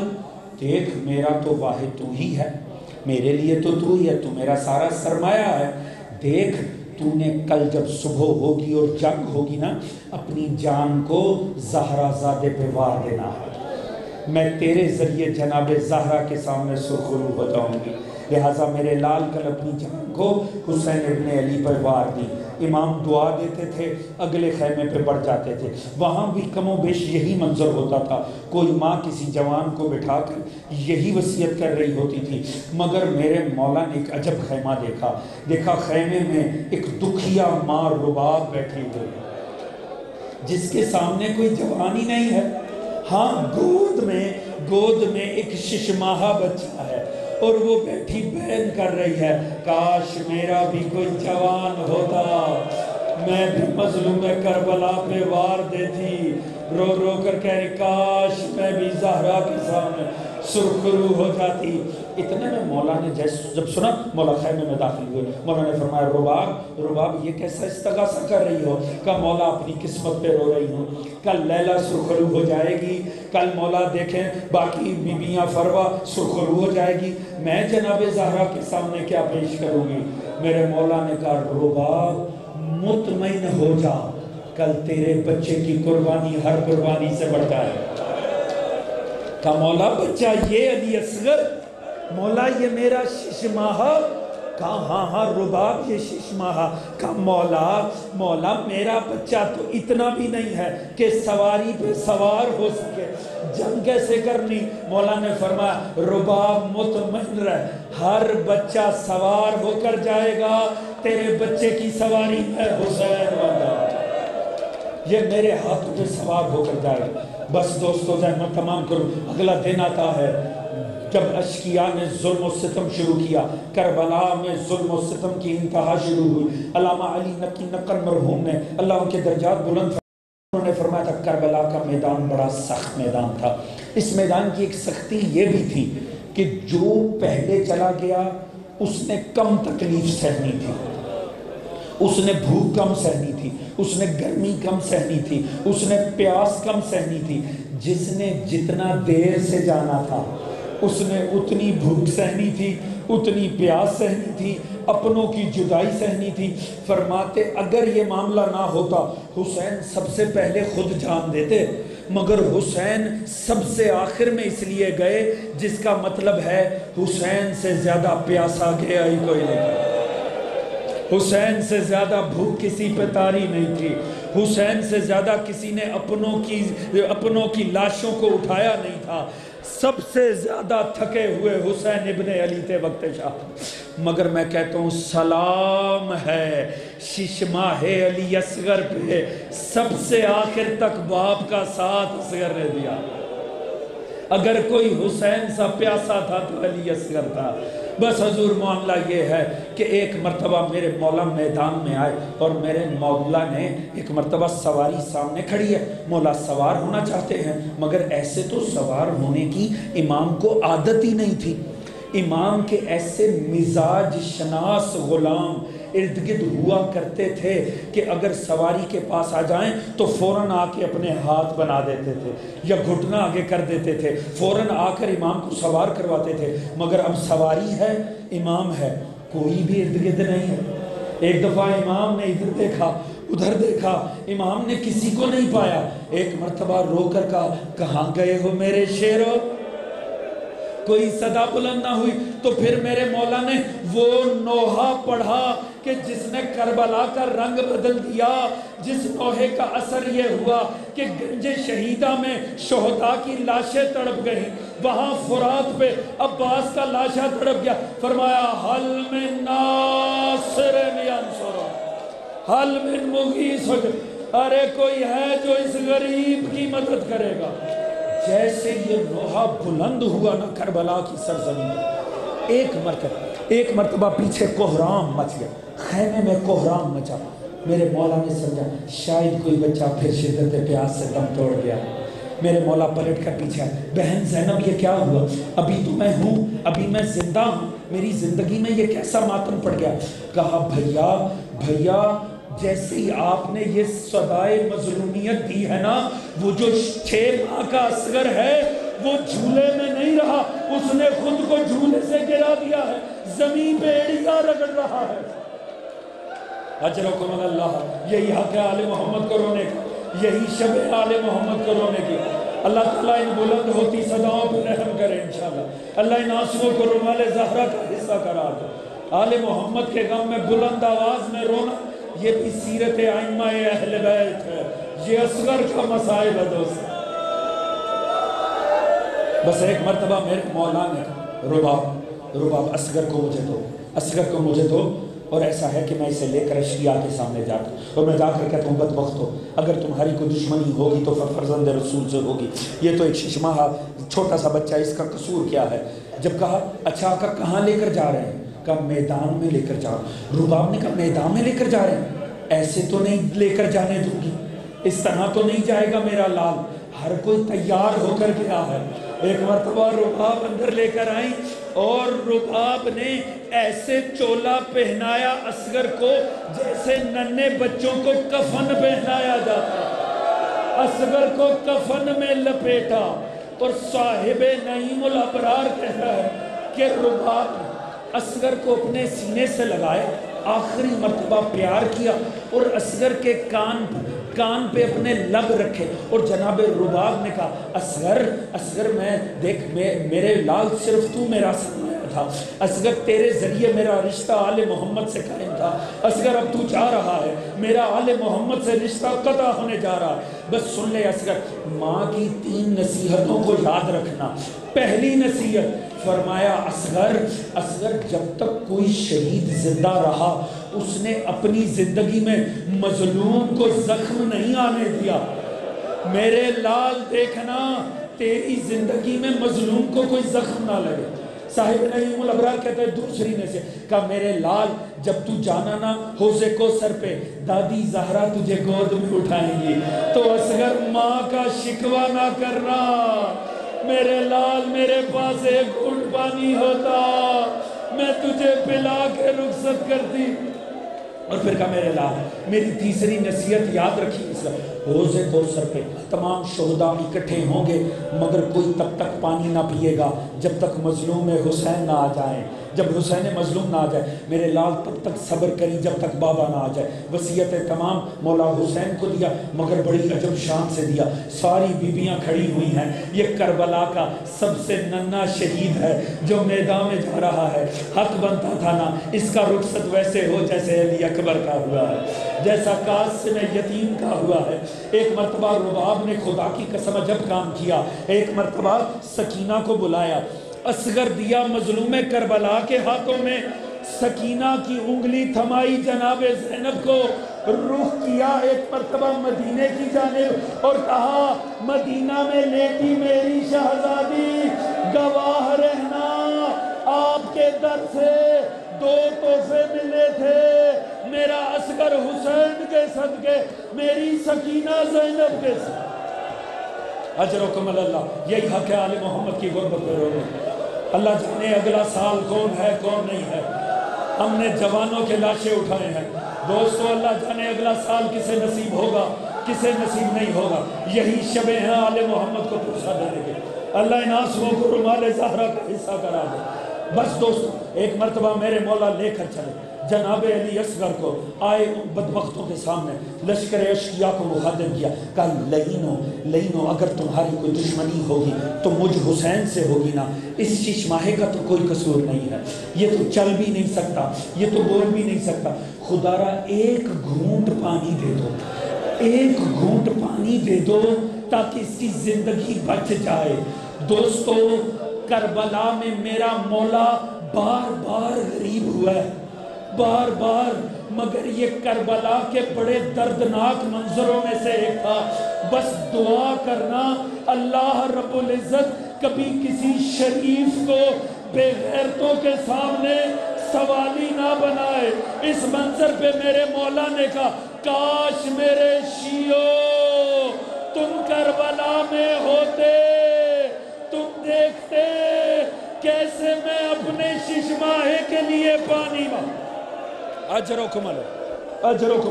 دیکھ میرا تو واحد تو ہی ہے، میرے لیے تو ہی ہے، تو میرا سارا سرمایہ ہے، دیکھ تو نے کل جب صبح ہوگی اور جنگ ہوگی نا، اپنی جان کو زہرا زادے پہ وار دینا ہے، میں تیرے ذریعے جناب زہرا کے سامنے سرخرو ہو جاؤں گی، لہٰذا میرے لال کل اپنی جان کو حسین ابن علی پر وار دی۔ امام دعا دیتے تھے، اگلے خیمے پہ بڑھ جاتے تھے، وہاں بھی کم و بیش یہی منظر ہوتا تھا، کوئی ماں کسی جوان کو بٹھا کر یہی وصیت کر رہی ہوتی تھی۔ مگر میرے مولا نے ایک عجب خیمہ دیکھا خیمے میں ایک دکھیا ماں رباب بیٹھی ہوئی جس کے سامنے کوئی جوان ہی نہیں ہے، ہاں گود میں ایک 6 ماہہ بچہ ہے، اور وہ بیٹھی بین کر رہی ہے کاش میرا بھی کوئی جوان ہوتا، میں بھی مظلوم کربلا پہ وار دیتی، رو رو کر کہہ رہی کاش میں بھی زہرا کے سامنے سرخرو ہو جاتی۔ اتنے میں مولا نے جب سنا، مولا خیمے میں داخل ہوئے، مولا نے فرمایا رباب یہ کیسا استغاثہ کر رہی ہو؟ کہ مولا اپنی قسمت پہ رو رہی ہوں، کل لیلہ سرخرو ہو جائے گی، کل مولا دیکھیں باقی بیبیاں فروا سرخرو ہو جائے گی، میں جناب زہرا کے سامنے کیا پیش کروں گی؟ میرے مولا نے کہا رباب مطمئن ہو جا، کل تیرے بچے کی قربانی ہر قربانی سے بڑھ جائے۔ کہ مولا بچہ یہ علی اصغر، مولا یہ میرا 6 ماہہ، کہا ہاں رباب یہ 6 ماہہ، کہ مولا میرا بچہ تو اتنا بھی نہیں ہے کہ سواری پہ سوار ہو سکے، جنگ کیسے کرنی؟ مولا نے فرمایا رباب مطمئن رہ، ہر بچہ سوار ہو کر جائے گا، تیرے بچے کی سواری میں حسین بندہ، یہ میرے ہاتھ پہ سوار ہو کر جائے گا۔ بس دوستو میں تمام کروں، اگلا دن آتا ہے جب اشقیاء نے ظلم و ستم شروع کیا، کربلا میں ظلم و ستم کی انتہا شروع ہوئی۔ علامہ علی نقی نقل مرحوم نے، اللہ ان کے درجات بلند، انہوں نے فرمایا تھا کربلا کا میدان بڑا سخت میدان تھا، اس میدان کی ایک سختی یہ بھی تھی کہ جو پہلے چلا گیا اس نے کم تکلیف سہنی تھی، اس نے بھوک کم سہنی تھی، اس نے گرمی کم سہنی تھی، اس نے پیاس کم سہنی تھی، جس نے جتنا دیر سے جانا تھا اس نے اتنی بھوک سہنی تھی، اتنی پیاس سہنی تھی، اپنوں کی جدائی سہنی تھی۔ فرماتے اگر یہ معاملہ نہ ہوتا حسین سب سے پہلے خود جان دیتے، مگر حسین سب سے آخر میں اس لیے گئے، جس کا مطلب ہے حسین سے زیادہ پیاسا گیا ہی کوئی نہیں، حسین سے زیادہ بھوک کسی پہ طاری نہیں تھی، حسین سے زیادہ کسی نے اپنوں کی لاشوں کو اٹھایا نہیں تھا، سب سے زیادہ تھکے ہوئے حسین ابن علی تھے وقت شہادت۔ مگر میں کہتا ہوں سلام ہے 6 ماہ علی اصغر پہ، سب سے آخر تک باپ کا ساتھ اصغر نے دیا، اگر کوئی حسین سا پیاسا تھا تو علی اصغر تھا۔ بس حضور معاملہ یہ ہے کہ ایک مرتبہ میرے مولا میدان میں آئے اور میرے مولا نے ایک مرتبہ سواری سامنے کھڑی ہے، مولا سوار ہونا چاہتے ہیں، مگر ایسے تو سوار ہونے کی امام کو عادت ہی نہیں تھی۔ امام کے ایسے مزاج شناس غلام ارد گرد ہوا کرتے تھے کہ اگر سواری کے پاس آ جائیں تو فوراً آ کے اپنے ہاتھ بنا دیتے تھے یا گھٹنا آگے کر دیتے تھے، فوراً آ کر امام کو سوار کرواتے تھے۔ مگر اب سواری ہے، امام ہے، کوئی بھی ارد گرد نہیں ہے۔ ایک دفعہ امام نے ادھر دیکھا ادھر دیکھا امام نے کسی کو نہیں پایا. ایک مرتبہ رو کر کہا کہاں گئے ہو میرے شیرو؟ کوئی صدا بلند نہ ہوئی. تو پھر میرے مولا نے وہ نوحہ پڑھا کہ جس نے کربلا کا رنگ بدل دیا، جس نوحے کا اثر یہ ہوا کہ گنج شہیدہ میں شہداء کی لاشیں تڑپ گئیں، وہاں فرات پہ عباس کا لاشا تڑپ گیا. فرمایا حل من ناصر ینصر، حل من مغیث، ارے کوئی ہے جو اس غریب کی مدد کرے گا. جیسے یہ نوحہ بلند ہوا نا کربلا کی سرزمین، ایک مرتبہ پیچھے کوہرام مچ گیا، خیمے میں کوہرام مچا. میرے مولا نے سمجھا شاید کوئی بچہ پھر شدت پیاس سے دم توڑ گیا. میرے مولا پلٹ کر پیچھے آئے، بہن زینب یہ کیا ہوا؟ ابھی تو میں ہوں، ابھی میں زندہ ہوں، میری زندگی میں یہ کیسا ماتم پڑ گیا؟ کہا بھیا جیسے ہی آپ نے یہ صدائے مظلومیت دی ہے نا، وہ جو 6 ماہ کا اصغر ہے وہ جھولے میں نہیں رہا، اس نے خود کو جھولے سے گرا دیا ہے، زمین پہ ایڑیاں رگڑ رہا ہے. اجرکم اللہ. یہی حق ہے آل محمد کو رونے کا، یہی شب ہے آل محمد کو رونے کی. اللہ تعالیٰ ان بلند ہوتی صداؤں پہ رحم کرے انشاءاللہ. اللہ ان آنسوؤں کو رومال زہرا کا حصہ کرا دے. آل محمد کے غم میں بلند آواز میں رونا یہ بھی سیرت ائمہ اہل بیت ہے، یہ اصغر کا مصائب ہے دوست. بس ایک مرتبہ میرے مولا نے رباب اصغر کو مجھے دو اور ایسا ہے کہ میں اسے لے کر شیعہ کے سامنے جاتا ہوں اور میں جا کر کہتا ہوں بدبخت ہو، اگر تمہاری کوئی دشمنی ہوگی تو فرزند رسول سے ہوگی. یہ تو ایک ششماہ چھوٹا سا بچہ، اس کا قصور کیا ہے؟ جب کہا اچھا آقا کہاں لے کر جا رہے ہیں؟ کہا میدان میں لے کر جا رہا ہوں. رباب نے کہا میدان میں لے کر جا رہے ہیں؟ ایسے تو نہیں لے کر جانے دوں گی، اس طرح تو نہیں جائے گا میرا لال. ہر کوئی تیار ہو کر گیا ہے. ایک مرتبہ رباب اندر لے کر آئیں اور رباب نے ایسے چولا پہنایا اصغر کو جیسے ننھے بچوں کو کفن پہنایا جاتا. اصغر کو کفن میں لپیٹا اور صاحب نعیم الابرار کہتا ہے کہ رباب نے اصغر کو اپنے سینے سے لگائے، آخری مرتبہ پیار کیا اور اصغر کے کان پہ اپنے لب رکھے اور جناب رباب نے کہا اصغر میں دیکھ میرے لال صرف تو میرا سرمایہ تھا، اصغر تیرے ذریعے میرا رشتہ آل محمد سے قائم تھا، اصغر اب تو جا رہا ہے میرا آل محمد سے رشتہ قطع ہونے جا رہا ہے. بس سن لے اصغر، ماں کی 3 نصیحتوں کو یاد رکھنا. پہلی نصیحت فرمایا اصغر جب تک کوئی شہید زندہ رہا اس نے اپنی زندگی میں مظلوم کو زخم نہیں آنے دیا. میرے لال دیکھنا تیری زندگی میں مظلوم کو کوئی زخم نہ لگے. صاحب نعیم الابرار کہتے ہیں دوسری نے سے کہا میرے لال جب تو جانا نا حوض کوثر پہ دادی زہرا تجھے گود میں اٹھائیں گی تو اصغر ماں کا شکوہ نہ کرنا. میرے لال میرے پاس ایک گھونٹ پانی ہوتا میں تجھے پلا کے رخصت کرتی. اور پھر کہا میرے لال میری تیسری نصیحت یاد رکھی، حوض کوثر پہ تمام شہداء اکٹھے ہوں گے مگر کوئی تب تک پانی نہ پیے گا جب تک مظلوم حسین نہ آ جائیں. جب حسین مظلوم نہ آ جائے میرے لال تب تک صبر کری جب تک بابا نہ آ جائے. وصیت تمام مولا حسین کو دیا مگر بڑی عجب شان سے دیا. ساری بیویاں کھڑی ہوئی ہیں، یہ کربلا کا سب سے ننھا شہید ہے جو میدان میں جا رہا ہے. حق بنتا تھا نا اس کا رخصت ویسے ہو جیسے علی اکبر کا ہوا ہے، جیسا قاسم یتیم کا ہوا ہے. ایک مرتبہ رباب نے خدا کی قسم عجب کام کیا. ایک مرتبہ سکینہ کو بلایا، اصغر دیا مظلوم کربلا کے ہاتھوں میں، سکینہ کی انگلی تھمائی جناب زینب کو، رخ کیا ایک مرتبہ مدینے کی جانب اور کہا مدینہ میں لیٹی میری شہزادی گواہ رہنا آپ کے در سے 2 تحفے ملے تھے، میرا اصغر حسین کے صدقے، میری سکینہ زینب کے صدقے. اجرکم اللہ. یہی حق ہے آل محمد کی غربت میں رونے. اللہ جانے اگلا سال کون ہے کون نہیں ہے. ہم نے جوانوں کے لاشیں اٹھائے ہیں دوستو، اللہ جانے اگلا سال کسے نصیب ہوگا کسے نصیب نہیں ہوگا. یہی شبیں ہیں آل محمد کو پوچھا دینے کے. اللہ ان آنسوؤں کو رومال زہرا کا حصہ کرا دے. بس دوستو ایک مرتبہ میرے مولا لے کر چلے جناب علی اصغر کو، آئے ان بدبختوں کے سامنے لشکر اشقیاء کو مخاطب کیا، کہا لئینو اگر تمہاری کوئی دشمنی ہوگی تو مجھ حسین سے ہوگی نا، اس شش ماہے کا تو کوئی قصور نہیں ہے، یہ تو چل بھی نہیں سکتا، یہ تو بول بھی نہیں سکتا، خدا را ایک گھونٹ پانی دے دو، ایک گھونٹ پانی دے دو تاکہ اس کی زندگی بچ جائے۔ دوستو کربلا میں میرا مولا بار بار غریب ہوا ہے، بار بار، مگر یہ کربلا کے بڑے دردناک منظروں میں سے ایک تھا۔ بس دعا کرنا اللہ رب العزت کبھی کسی شریف کو بے غیرتوں کے سامنے سوالی نہ بنائے۔ اس منظر پہ میرے مولا نے کہا کاش میرے شیعو تم کربلا میں ہوتے، تم دیکھتے کیسے میں اپنے شش ماہے کے لیے پانی اجرکم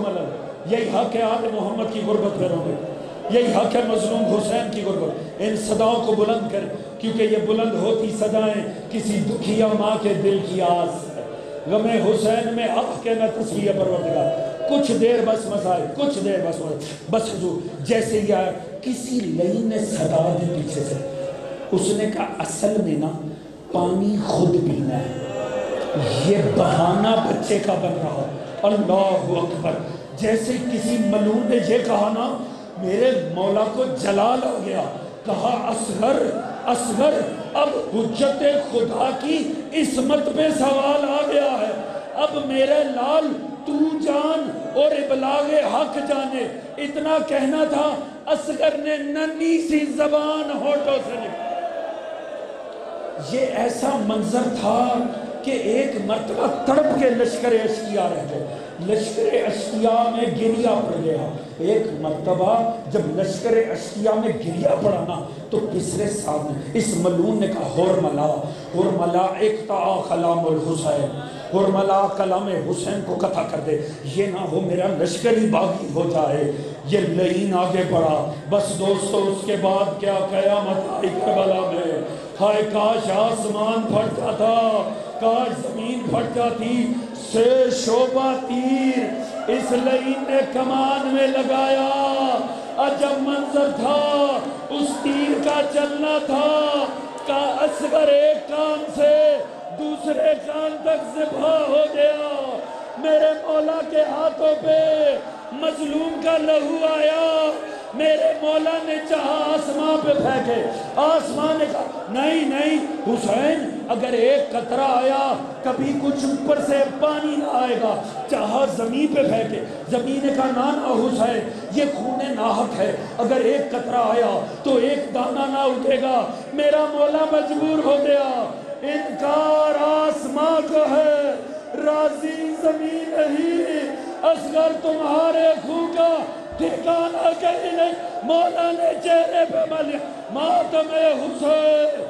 اللہ، یہی حق ہے آل محمد کی غربت پیروں میں، یہی حق ہے مظلوم حسین کی غربت۔ ان صداؤں کو بلند کریں کیونکہ یہ بلند ہوتی صدائیں کسی دکھیا ماں کے دل کی آس ہے۔ غم حسین میں آہ کے نہ تصویہ پروردگار، کچھ دیر بس مسائل، کچھ دیر بس حضور، جیسے یہ کسی لئی نے صدا دی پیچھے سے، اس نے کہا اصل میں نا پانی خود پینا ہے، یہ بہانہ بچے کا بن رہا۔ اللہ اکبر، جیسے کسی ملعون نے یہ کہا نا، میرے مولا کو جلال آ گیا، کہا اصغر اب حجت خدا کی عصمت پہ سوال آ گیا ہے، اب میرے لال تو جان اور ابلاغ حق جانے، اتنا کہنا تھا اصغر نے ننھی سی زبان ہونٹوں سے نکلا۔ یہ ایسا منظر تھا کہ ایک مرتبہ تڑپ کے لشکر اشقیاء رہ گئے، لشکر اشقیاء میں گریا پڑ گیا۔ ایک مرتبہ جب لشکر اشقیاء میں گریا پڑا نا تو پسرے سامنے اس ملعون نے کہا ہرملا اقطع کلام الحسین، ہرملا کلام حسین کو قطع کر دے، یہ نہ ہو میرا لشکر ہی باغی ہو جائے۔ یہ لعین آگے بڑھا، بس دوستو اس کے بعد کیا قیامت آئی کربلا میں، ہائے کاش آسمان پھٹ جاتا، کاش زمین پھٹ جاتی، سے شعبہ تیر اس لعین نے کمان میں لگایا۔ عجب منظر تھا، اس تیر کا چلنا تھا کہ اصغر ایک کان سے دوسرے کان تک ذبح ہو گیا۔ میرے مولا کے ہاتھوں پہ مظلوم کا لہو آیا، میرے مولا نے چاہا آسمان پہ پھینکے، آسمان نے کہا نہیں حسین اگر ایک قطرہ آیا کبھی کچھ اوپر سے پانی نہ آئے گا، چاہا زمین پہ پھینکے، زمین نے کہا نہ حسین یہ خون ناحق ہے، اگر ایک قطرہ آیا تو ایک دانہ نہ اٹھے گا۔ میرا مولا مجبور ہو گیا، انکار آسمان کو ہے راضی زمین نہیں، اصغر تمہارے خون کا ٹھکانہ کہیں نہیں۔ مولا نے چہرے پہ ملیا ماتم حسین،